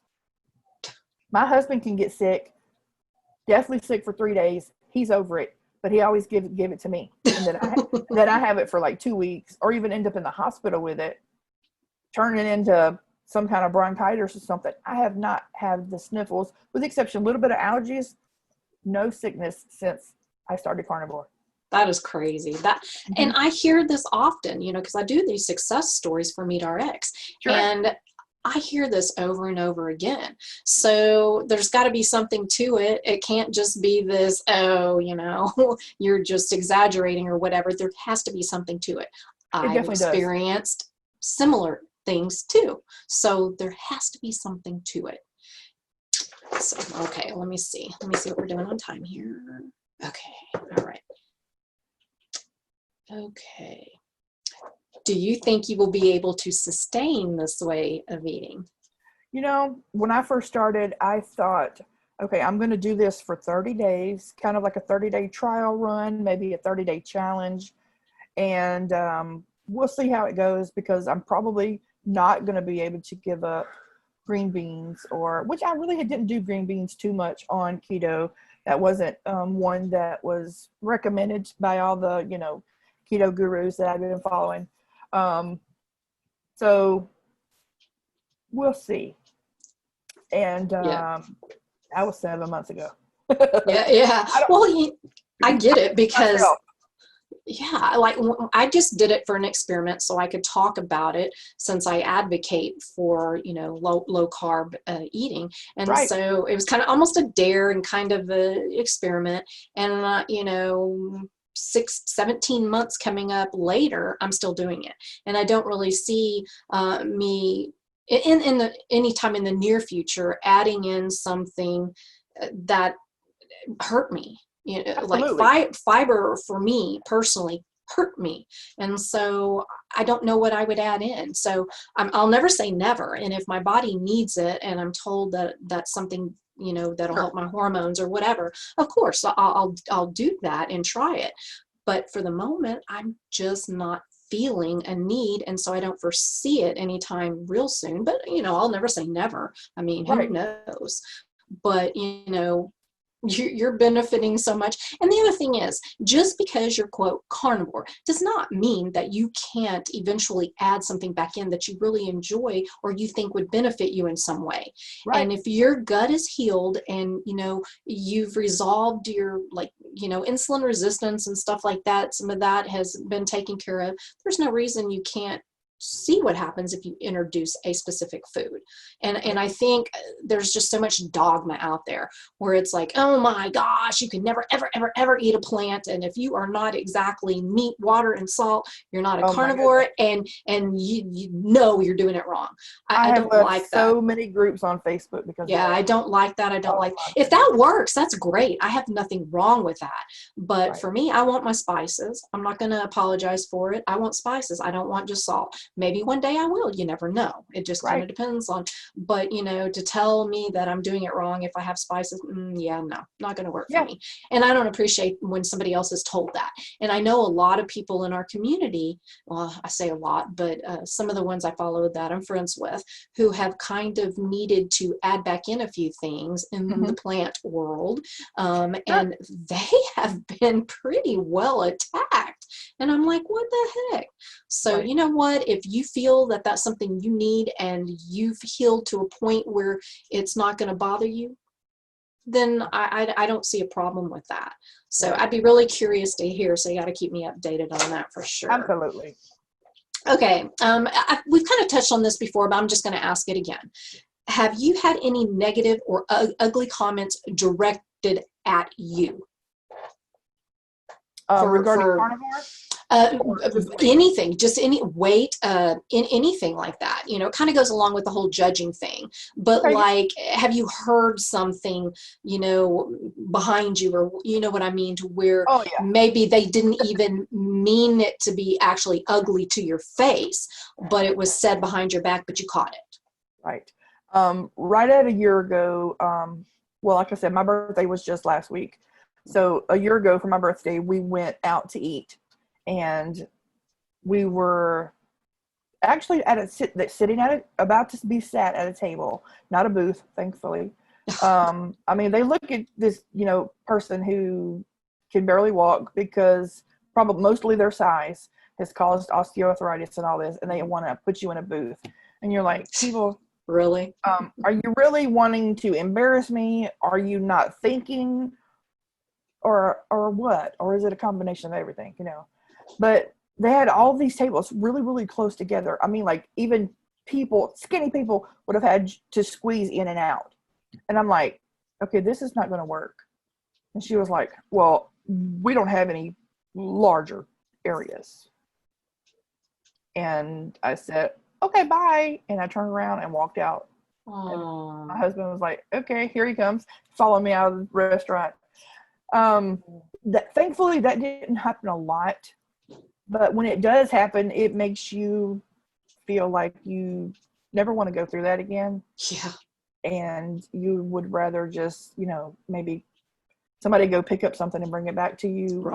My husband can get sick, definitely sick for 3 days. He's over it, but he always give it to me. And then I have it for like 2 weeks, or even end up in the hospital with it, turn it into some kind of bronchitis or something. I have not had the sniffles, with the exception of a little bit of allergies, no sickness since I started carnivore. That is crazy. And I hear this often, you know, because I do these success stories for MeatRX, and I hear this over and over again. So there's got to be something to it. It can't just be this, oh, you know, you're just exaggerating or whatever. There has to be something to it. I've experienced similar things too. So there has to be something to it. So, okay, let me see what we're doing on time here. Okay, all right. Okay. Do you think you will be able to sustain this way of eating? You know, when I first started, I thought, okay, I'm going to do this for 30 days, kind of like a 30-day trial run, maybe a 30-day challenge. And we'll see how it goes, because I'm probably not going to be able to give up green beans, which I really didn't do green beans too much on keto. That wasn't one that was recommended by all the, you know, keto gurus that I've been following. So we'll see. And that was 7 months ago. Yeah. Well, I get it, because like I just did it for an experiment so I could talk about it, since I advocate for, you know, low carb eating. And so it was kind of almost a dare and kind of a experiment. And, you know, 17 months coming up later, I'm still doing it. And I don't really see me anytime in the near future adding in something that hurt me. You know, Absolutely. like fiber for me personally hurt me. And so I don't know what I would add in. So I'll never say never. And if my body needs it and I'm told that that's something, you know, that'll help my hormones or whatever, of course I'll do that and try it. But for the moment, I'm just not feeling a need, and so I don't foresee it anytime real soon. But, you know, I'll never say never. I mean, who knows? But, you know, you're benefiting so much. And the other thing is, just because you're, quote, carnivore does not mean that you can't eventually add something back in that you really enjoy or you think would benefit you in some way. And if your gut is healed and, you know, you've resolved your, like, you know, insulin resistance and stuff like that, some of that has been taken care of, there's no reason you can't see what happens if you introduce a specific food. And I think there's just so much dogma out there where it's like, oh my gosh, you can never, ever, ever, ever eat a plant. And if you are not exactly meat, water, and salt, you're not a carnivore, and you know you're doing it wrong. I have don't like that. So many groups on Facebook because I don't like that. I don't like, if that works, that's great. I have nothing wrong with that. But for me, I want my spices. I'm not going to apologize for it. I want spices. I don't want just salt. Maybe one day I will. You never know. It just kind of depends on, but you know, to tell me that I'm doing it wrong if I have spices, no, not going to work for me. And I don't appreciate when somebody else is told that. And I know a lot of people in our community, well, I say a lot, but some of the ones I follow that I'm friends with, who have kind of needed to add back in a few things in the plant world. And they have been pretty well attacked. And I'm like, what the heck? So you know what? If you feel that that's something you need and you've healed to a point where it's not going to bother you, then I don't see a problem with that. So I'd be really curious to hear. So you got to keep me updated on that for sure. Absolutely. Okay. We've kind of touched on this before, but I'm just going to ask it again. Have you had any negative or ugly comments directed at you? Regarding carnivore? Anything, just any weight, in anything like that, you know, it kind of goes along with the whole judging thing, but like, have you heard something, you know, behind you, or you know what I mean, to where maybe they didn't even mean it to be actually ugly to your face, but it was said behind your back, but you caught it? Right. Right at a year ago, well, like I said, my birthday was just last week. So a year ago for my birthday, we went out to eat, and we were actually sitting at it, about to be sat at a table, not a booth, thankfully. I mean, they look at this, you know, person who can barely walk because probably mostly their size has caused osteoarthritis and all this, and they want to put you in a booth. And you're like, people, really? Are you really wanting to embarrass me? Are you not thinking? Or what? Or is it a combination of everything, you know? But they had all these tables really, really close together. I mean, like, even people, skinny people, would have had to squeeze in and out. And I'm like, okay, this is not going to work. And she was like, well, we don't have any larger areas. And I said, okay, bye. And I turned around and walked out. And my husband was like, okay, here he comes. Follow me out of the restaurant. Thankfully that didn't happen a lot, but when it does happen, it makes you feel like you never want to go through that again. And you would rather just, you know, maybe somebody go pick up something and bring it back to you.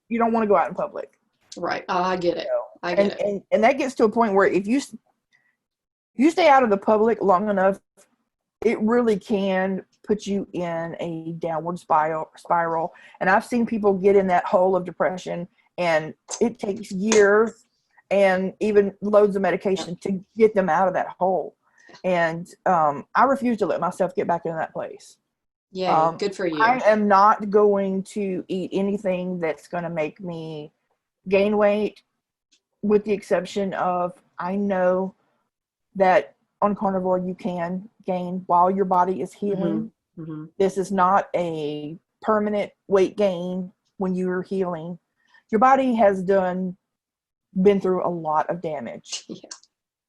You don't want to go out in public. I get it. I get it. And that gets to a point where if you stay out of the public long enough, it really can put you in a downward spiral. And I've seen people get in that hole of depression, and it takes years and even loads of medication to get them out of that hole. And I refuse to let myself get back into that place. Good for you. I am not going to eat anything that's going to make me gain weight, with the exception of, I know that on carnivore you can gain while your body is healing. This is not a permanent weight gain when you're healing. Your body has been through a lot of damage.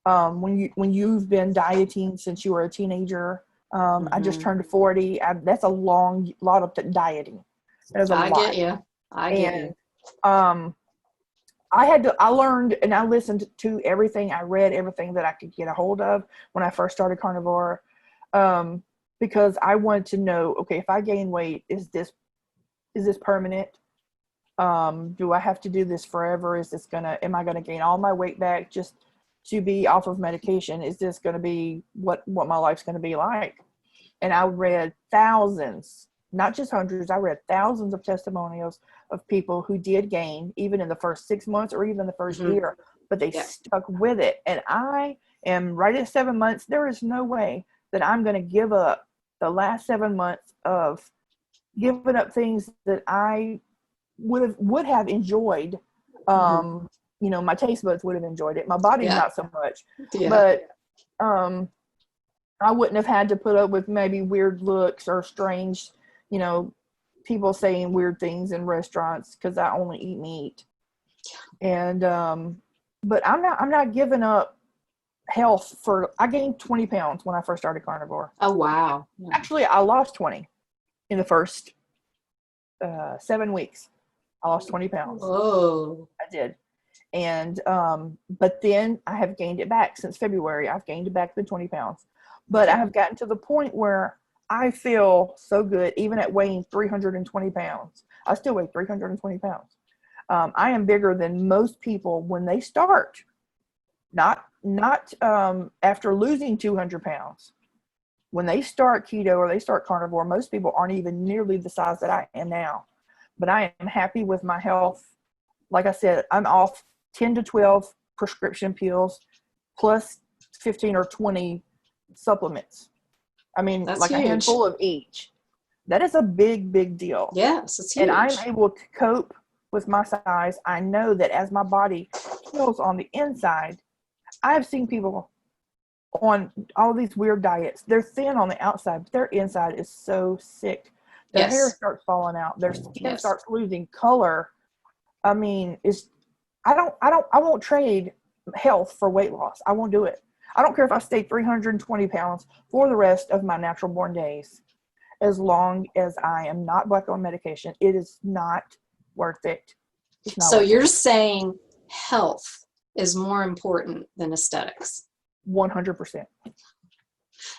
When you've been dieting since you were a teenager, I just turned 40. That's a lot of dieting. There's a lot. Get you. I get you. I learned and I listened to everything. I read everything that I could get a hold of when I first started carnivore, because I wanted to know, okay, if I gain weight, is this permanent? Do I have to do this forever? Am I gonna gain all my weight back just to be off of medication? Is this gonna be what my life's gonna be like? And I read thousands, not just hundreds, I read thousands of testimonials of people who did gain, even in the first 6 months or even the first year, but they stuck with it. And I am right at 7 months. There is no way that I'm going to give up the last 7 months of giving up things that I would have enjoyed, my taste buds would have enjoyed it. My body, Yeah. not so much. Yeah. But I wouldn't have had to put up with maybe weird looks or strange, people saying weird things in restaurants because I only eat meat. And but I'm not giving up health I gained 20 pounds when I first started carnivore. Oh, wow. Yeah. Actually, I lost 20 in the first 7 weeks. I lost 20 pounds. Whoa. I did. And but then I have gained it back since February. I've gained back the 20 pounds. But I have gotten to the point where I feel so good, even at weighing 320 pounds. I still weigh 320 pounds. I am bigger than most people when they start. Not after losing 200 pounds. When they start keto or they start carnivore, most people aren't even nearly the size that I am now. But I am happy with my health. Like I said, I'm off 10 to 12 prescription pills plus 15 or 20 supplements. I mean, That's like huge. a handful of each. That is a big, big deal. Yes, it's huge. And I'm able to cope with my size. I know that as my body heals on the inside, I've seen people on all these weird diets. They're thin on the outside, but their inside is so sick. Their hair starts falling out. Their skin starts losing color. I mean, I won't trade health for weight loss. I won't do it. I don't care if I stay 320 pounds for the rest of my natural born days, as long as I am not black on medication. It is not worth it. So you're saying health is more important than aesthetics? 100%.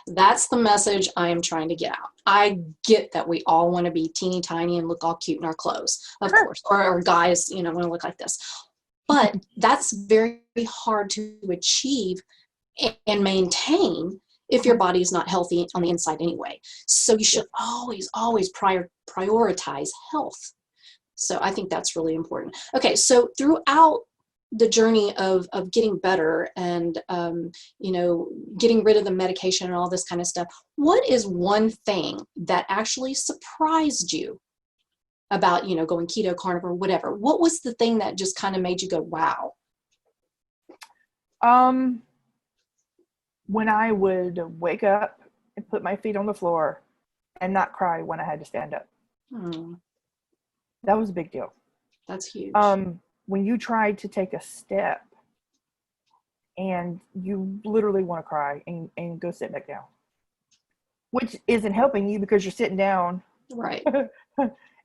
That's the message I am trying to get out. I get that we all want to be teeny tiny and look all cute in our clothes, of course, or guys, want to look like this. But that's very hard to achieve and maintain if your body is not healthy on the inside anyway. So you should always prioritize health. So I think that's really important. Okay, so throughout the journey of getting better and, getting rid of the medication and all this kind of stuff, what is one thing that actually surprised you about, going keto, carnivore, whatever? What was the thing that just kind of made you go, wow? When I would wake up and put my feet on the floor and not cry when I had to stand up. That was a big deal. That's huge. When you try to take a step and you literally want to cry and go sit back down, which isn't helping you because you're sitting down. Right.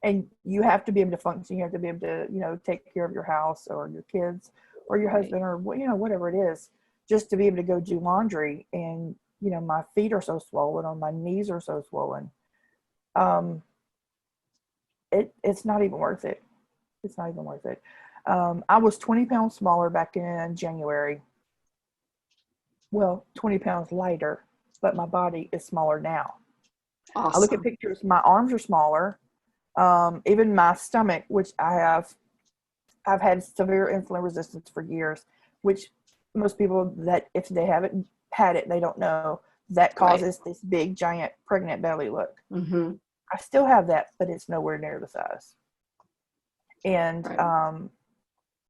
And you have to be able to function. You have to be able to, take care of your house or your kids or your husband or, whatever it is, just to be able to go do laundry. And, my feet are so swollen or my knees are so swollen. It's not even worth it. It's not even worth it. I was 20 pounds smaller back in January. Well, 20 pounds lighter, but my body is smaller now. Awesome. I look at pictures, my arms are smaller. Even my stomach, which I've had severe insulin resistance for years, which most people that if they haven't had it, they don't know that causes this big, giant, pregnant belly look. Mm-hmm. I still have that, but it's nowhere near the size. And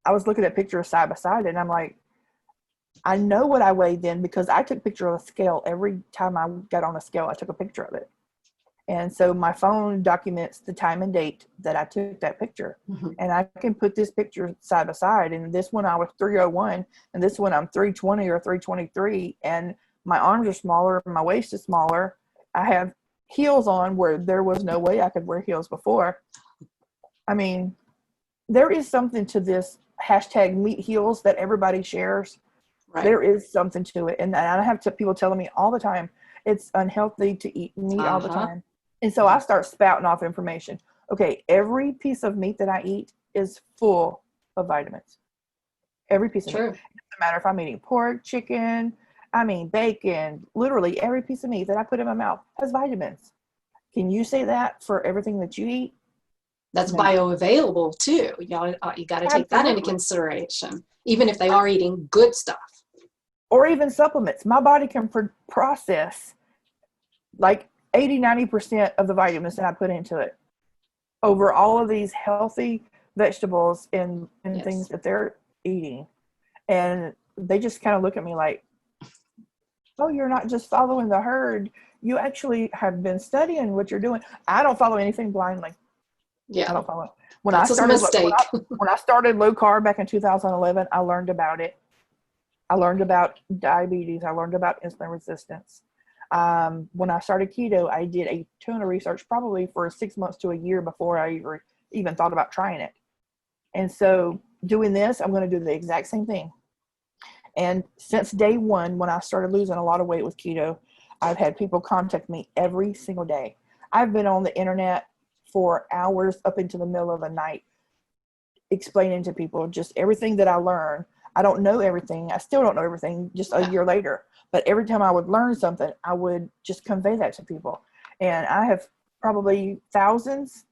I was looking at pictures side by side, and I'm like, I know what I weighed then because I took a picture of a scale. Every time I got on a scale, I took a picture of it. And so my phone documents the time and date that I took that picture. Mm-hmm. And I can put this picture side by side. And this one I was 301, and this one I'm 320 or 323. And my arms are smaller, my waist is smaller. I have heels on where there was no way I could wear heels before. I mean, there is something to this hashtag meat heels that everybody shares. Right. There is something to it. And I have people telling me all the time, it's unhealthy to eat meat all the time. And so I start spouting off information. Okay, every piece of meat that I eat is full of vitamins. Every piece of meat. It doesn't matter if I'm eating pork, chicken, bacon, literally every piece of meat that I put in my mouth has vitamins. Can you say that for everything that you eat? That's bioavailable too. You got to take that into consideration, even if they are eating good stuff. Or even supplements. My body can process like 80-90% of the vitamins that I put into it over all of these healthy vegetables and things that they're eating. And they just kind of look at me like, oh, you're not just following the herd. You actually have been studying what you're doing. I don't follow anything blindly. Yeah. I don't follow it. That's a mistake. When I started low carb back in 2011, I learned about it. I learned about diabetes. I learned about insulin resistance. When I started keto, I did a ton of research, probably for 6 months to a year before I even thought about trying it. And so doing this, I'm going to do the exact same thing. And since day one, when I started losing a lot of weight with keto, I've had people contact me every single day. I've been on the internet for hours up into the middle of the night explaining to people just everything that I learned. I don't know everything. I still don't know everything just a year later. But every time I would learn something, I would just convey that to people. And I have probably thousands,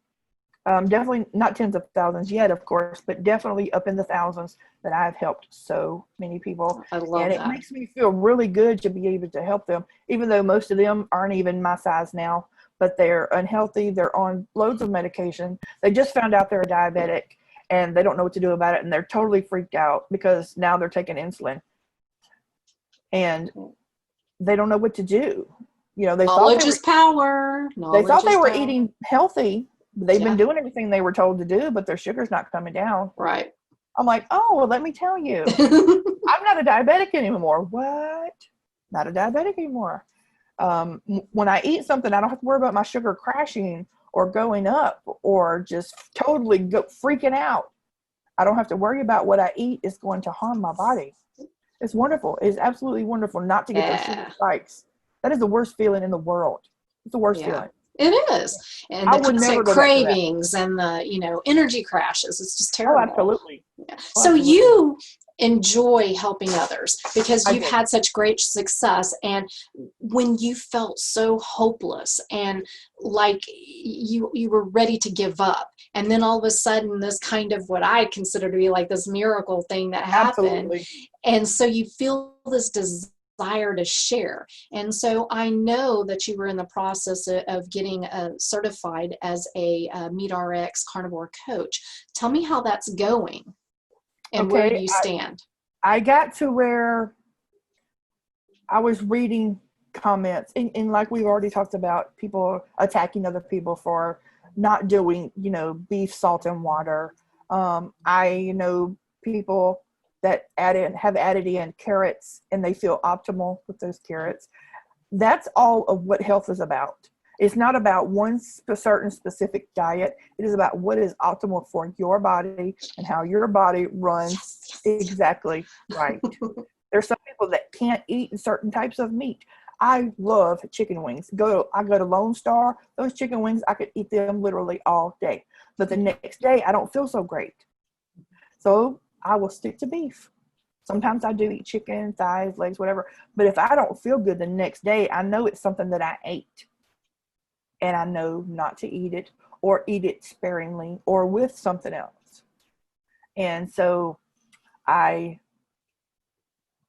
definitely not tens of thousands yet, of course, but definitely up in the thousands that I've helped so many people. I love and that. It makes me feel really good to be able to help them, even though most of them aren't even my size now, but they're unhealthy. They're on loads of medication. They just found out they're a diabetic and they don't know what to do about it. And they're totally freaked out because now they're taking insulin and they don't know what to do. You know, knowledge is power. They thought they were eating healthy. They've been doing everything they were told to do, but their sugar's not coming down. Right. I'm like, oh, well, let me tell you, I'm not a diabetic anymore. What? Not a diabetic anymore. When I eat something, I don't have to worry about my sugar crashing or going up or just totally freaking out. I don't have to worry about what I eat is going to harm my body. It's wonderful. It's absolutely wonderful not to get those sugar spikes. That is the worst feeling in the world. It's the worst feeling. It is. And the constant cravings and the, energy crashes. It's just terrible. Oh, absolutely. Yeah. So you enjoy helping others because you've had such great success. And when you felt so hopeless and like you were ready to give up, and then all of a sudden this kind of what I consider to be like this miracle thing that happened. Absolutely. And so you feel this desire to share. And so I know that you were in the process of getting certified as a MeatRX Carnivore coach. Tell me how that's going and where you stand. I got to where I was reading comments and like we've already talked about, people attacking other people for not doing, beef, salt, and water. I know people that have added in carrots and they feel optimal with those carrots. That's all of what health is about. It's not about one certain specific diet. It is about what is optimal for your body and how your body runs exactly right. There's some people that can't eat certain types of meat. I love chicken wings. I go to Lone Star. Those chicken wings, I could eat them literally all day. But the next day, I don't feel so great. So I will stick to beef. Sometimes I do eat chicken, thighs, legs, whatever. But if I don't feel good the next day, I know it's something that I ate. And I know not to eat it or eat it sparingly or with something else. And so I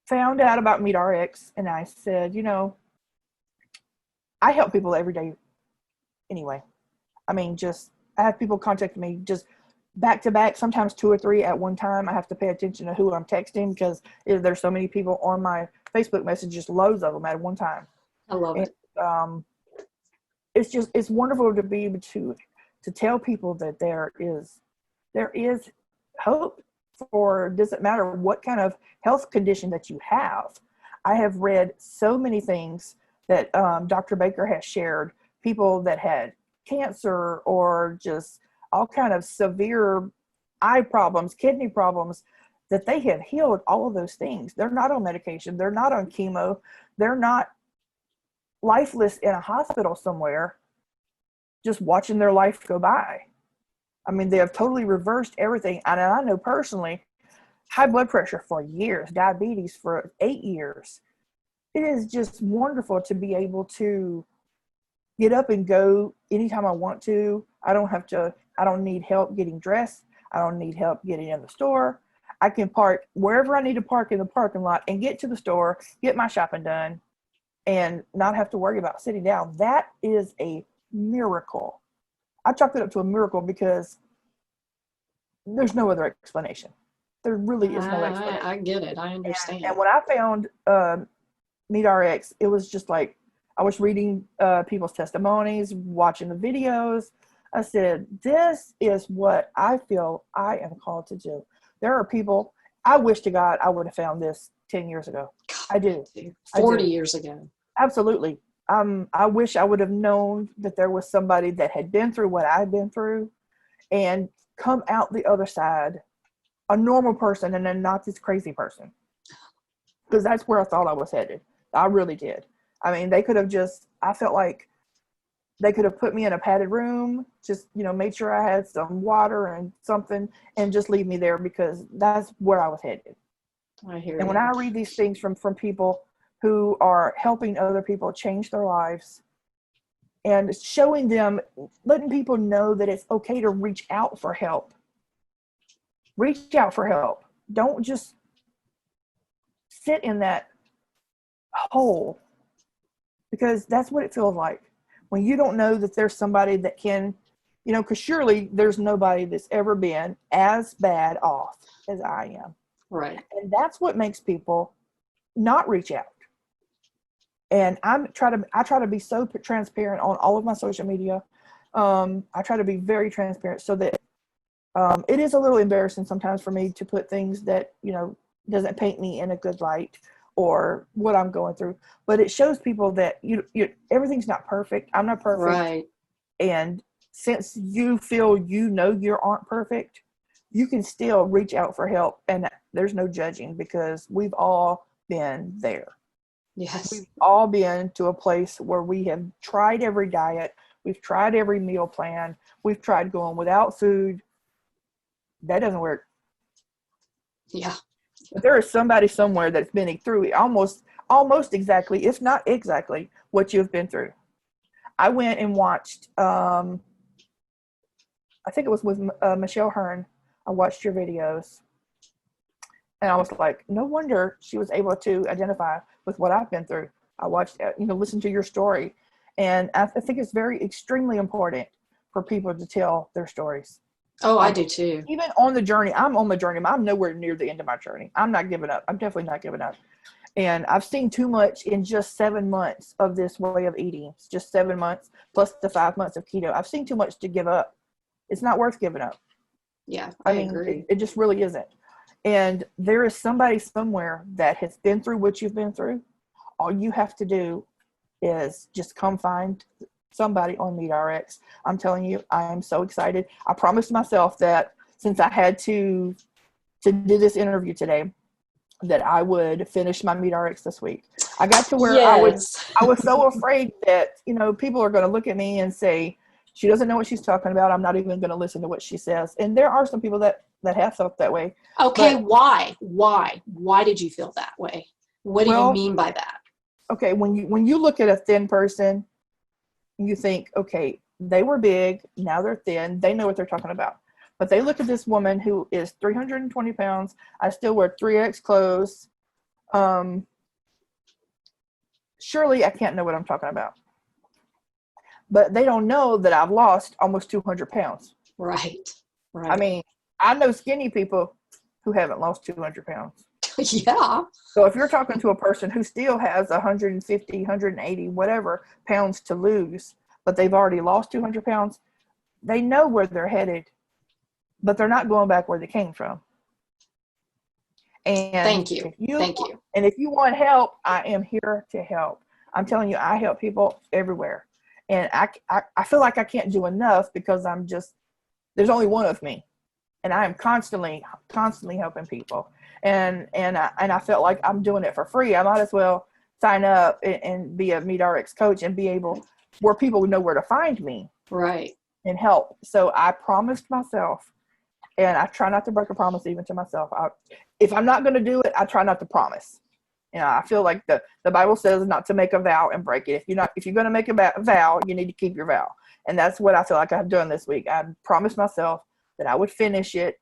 found out about MeatRX and I said, I help people every day anyway. I mean, I have people contact me just back to back, sometimes 2 or 3 at one time. I have to pay attention to who I'm texting because there's so many people on my Facebook messages, loads of them at one time. I love it. It's wonderful to be able to tell people that there is hope for, doesn't matter what kind of health condition that you have. I have read so many things that Dr. Baker has shared, people that had cancer or just all kind of severe eye problems, kidney problems, that they have healed all of those things. They're not on medication. They're not on chemo. They're not lifeless in a hospital somewhere, just watching their life go by. I mean, they have totally reversed everything. And I know personally, high blood pressure for years, diabetes for 8 years. It is just wonderful to be able to get up and go anytime I want to. I don't need help getting dressed. I don't need help getting in the store. I can park wherever I need to park in the parking lot and get to the store, get my shopping done, and not have to worry about sitting down. That is a miracle. I chalk it up to a miracle because there's no other explanation. There really is no explanation. I get it. I understand. And when I found MeatRx, it was just like I was reading people's testimonies, watching the videos. I said, this is what I feel I am called to do. There are people, I wish to God I would have found this 10 years ago. I do. 40 years ago. Absolutely. I wish I would have known that there was somebody that had been through what I'd been through and come out the other side, a normal person, and then not this crazy person. Because that's where I thought I was headed. I really did. I mean, they could have just, I felt like they could have put me in a padded room, just, made sure I had some water and something and just leave me there, because that's where I was headed. I hear And you. when I read these things from people who are helping other people change their lives and showing them, letting people know that it's okay to reach out for help. Reach out for help. Don't just sit in that hole, because that's what it feels like when you don't know that there's somebody that can, because surely there's nobody that's ever been as bad off as I am. Right. And that's what makes people not reach out. And I try to be so transparent on all of my social media. I try to be very transparent so that it is a little embarrassing sometimes for me to put things that, doesn't paint me in a good light or what I'm going through. But it shows people that you everything's not perfect. I'm not perfect. Right. And since you feel you aren't perfect, you can still reach out for help. And there's no judging, because we've all been there. Yes. We've all been to a place where we have tried every diet. We've tried every meal plan. We've tried going without food. That doesn't work. Yeah. But there is somebody somewhere that's been through almost exactly, if not exactly, what you've been through. I went and watched, I think it was with Michelle Hearn. I watched your videos. And I was like, no wonder she was able to identify with what I've been through. I watched, listen to your story. And I think it's extremely important for people to tell their stories. Oh, I do too. Even on the journey, I'm on the journey. I'm nowhere near the end of my journey. I'm not giving up. I'm definitely not giving up. And I've seen too much in just 7 months of this way of eating. It's just 7 months plus the 5 months of keto. I've seen too much to give up. It's not worth giving up. Yeah, I mean, agree. It just really isn't. And there is somebody somewhere that has been through what you've been through. All you have to do is just come find somebody on MeatRx. I'm telling you, I am so excited. I promised myself that since I had to do this interview today, that I would finish my MeatRx this week. I got to where I was so afraid that, people are going to look at me and say, she doesn't know what she's talking about. I'm not even going to listen to what she says. And there are some people that have felt that way. Okay, but why did you feel that way? What do you mean by that? Okay, when you look at a thin person, you think, okay, they were big, now they're thin, they know what they're talking about. But they look at this woman who is 320 pounds. I still wear 3X clothes. Surely I can't know what I'm talking about. But they don't know that I've lost almost 200 pounds. Right. I mean, I know skinny people who haven't lost 200 pounds. Yeah. So if you're talking to a person who still has 150, 180, whatever pounds to lose, but they've already lost 200 pounds, they know where they're headed, but they're not going back where they came from. And Thank you. And if you want help, I am here to help. I'm telling you, I help people everywhere. And I feel like I can't do enough, because there's only one of me. And I am constantly helping people. And I felt like I'm doing it for free. I might as well sign up and be a MeatRx coach and be able, where people know where to find me. Right. And help. So I promised myself, and I try not to break a promise even to myself. If I'm not going to do it, I try not to promise. I feel like the Bible says not to make a vow and break it. If you're going to make a vow, you need to keep your vow. And that's what I feel like I've done this week. I promised myself that I would finish it,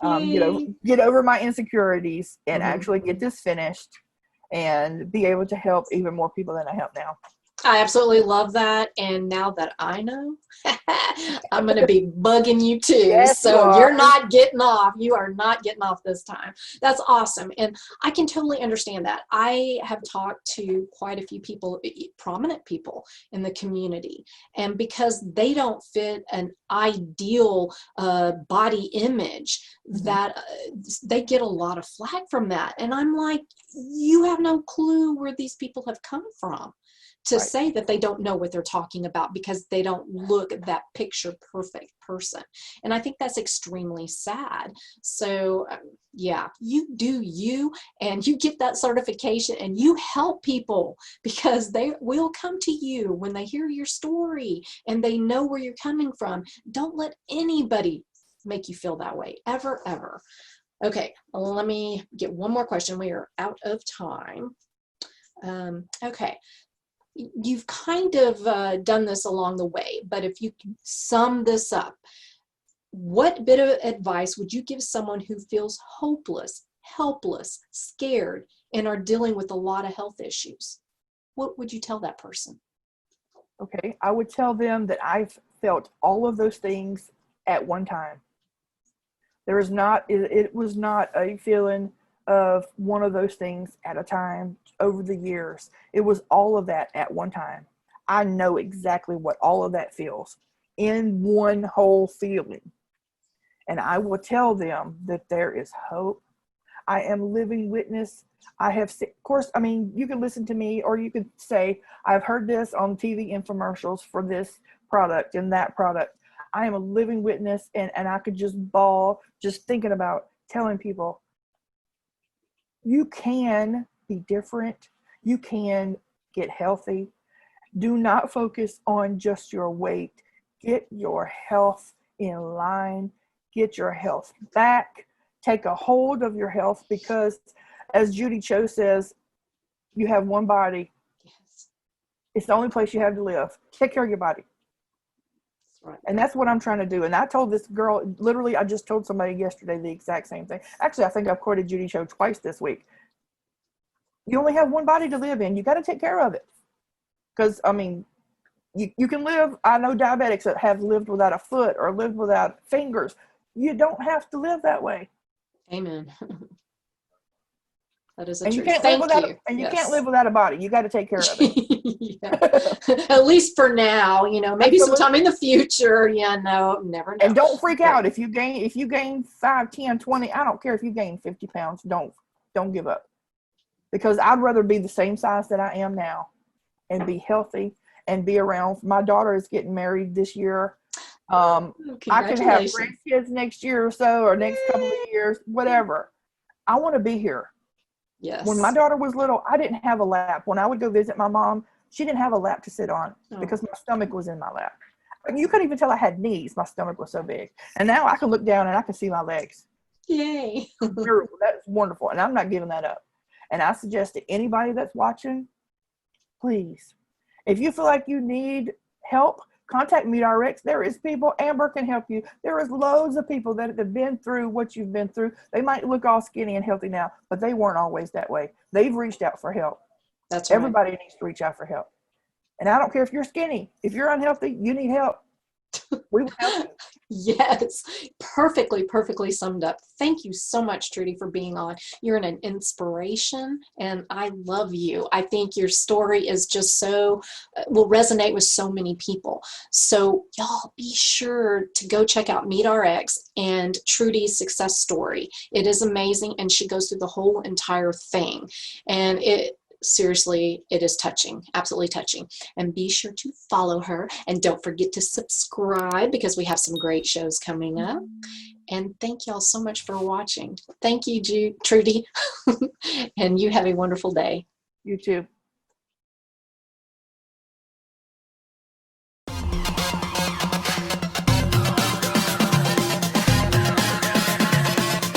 get over my insecurities, and actually get this finished and be able to help even more people than I help now. I absolutely love that. And now that I know, I'm going to be bugging you too. Yes, you So are. you're not getting off. You are not getting off this time. That's awesome. And I can totally understand that. I have talked to quite a few people, prominent people in the community, and because they don't fit an ideal body image, that they get a lot of flack from that. And I'm like, you have no clue where these people have come from to Right. say that they don't know what they're talking about because they don't look at that picture perfect person. And I think that's extremely sad. So yeah, you do you, and you get that certification and you help people because they will come to you when they hear your story and they know where you're coming from. Don't let anybody make you feel that way, ever, ever. Okay, let me get one more question. We are out of time. Okay. You've kind of done this along the way, but if you could sum this up, what bit of advice would you give someone who feels hopeless, helpless, scared, and are dealing with a lot of health issues? What would you tell that person? Okay, I would tell them that I've felt all of those things at one time. There is not, it was not a feeling of one of those things at a time over the years. It was all of that at one time. I know exactly what all of that feels in one whole feeling. And I will tell them that there is hope. I am living witness. I have, of course, I mean, you can listen to me or you could say, I've heard this on TV infomercials for this product and that product. I am a living witness, and I could just bawl just thinking about telling people, you can be different. You can get healthy. Do not focus on just your weight. Get your health in line. Get your health back. Take a hold of your health because, as Judy Cho says, you have one body. Yes. It's the only place you have to live. Take care of your body. Right. And that's what I'm trying to do. And I told this girl, literally, I just told somebody yesterday the exact same thing. Actually, I think I've quoted Judy Cho twice this week. You only have one body to live in. You got to take care of it. Because, I mean, you can live. I know diabetics that have lived without a foot or lived without fingers. You don't have to live that way. Amen. That is a And you truth. can't live Thank without you. and you Yes. can't live without a body. You got to take care of it. Yeah. At least for now, you know, maybe Absolutely. sometime in the future. Yeah, no, never know. And don't freak But out if you gain 5, 10, 20. I don't care if you gain 50 pounds. Don't give up. Because I'd rather be the same size that I am now and be healthy and be around. My daughter is getting married this year. I could have congratulations. grandkids next year or so, or next couple of years, whatever. I want to be here. When my Yes. daughter was little, I didn't have a lap. When I would go visit my mom, she didn't have a lap to sit on because my stomach was in my lap. You couldn't even tell I had knees. My stomach was so big. And now I can look down and I can see my legs. Yay. That's wonderful. And I'm not giving that up. And I suggest to anybody that's watching, please, if you feel like you need help, contact MeatRx. There is people. Amber can help you. There is loads of people that have been through what you've been through. They might look all skinny and healthy now, but they weren't always that way. They've reached out for help. That's right. Everybody needs to reach out for help. And I don't care if you're skinny. If you're unhealthy, you need help. We will help you. Yes, perfectly summed up. Thank you so much, Trudy, for being on. You're an inspiration, and I love you. I think your story is just so, will resonate with so many people. So y'all be sure to go check out MeatRx and Trudy's success story. It is amazing, and she goes through the whole entire thing. And seriously, it is touching, absolutely touching. And be sure to follow her, and don't forget to subscribe because we have some great shows coming up. And thank y'all so much for watching. Thank you, Trudy. And you have a wonderful day. You too.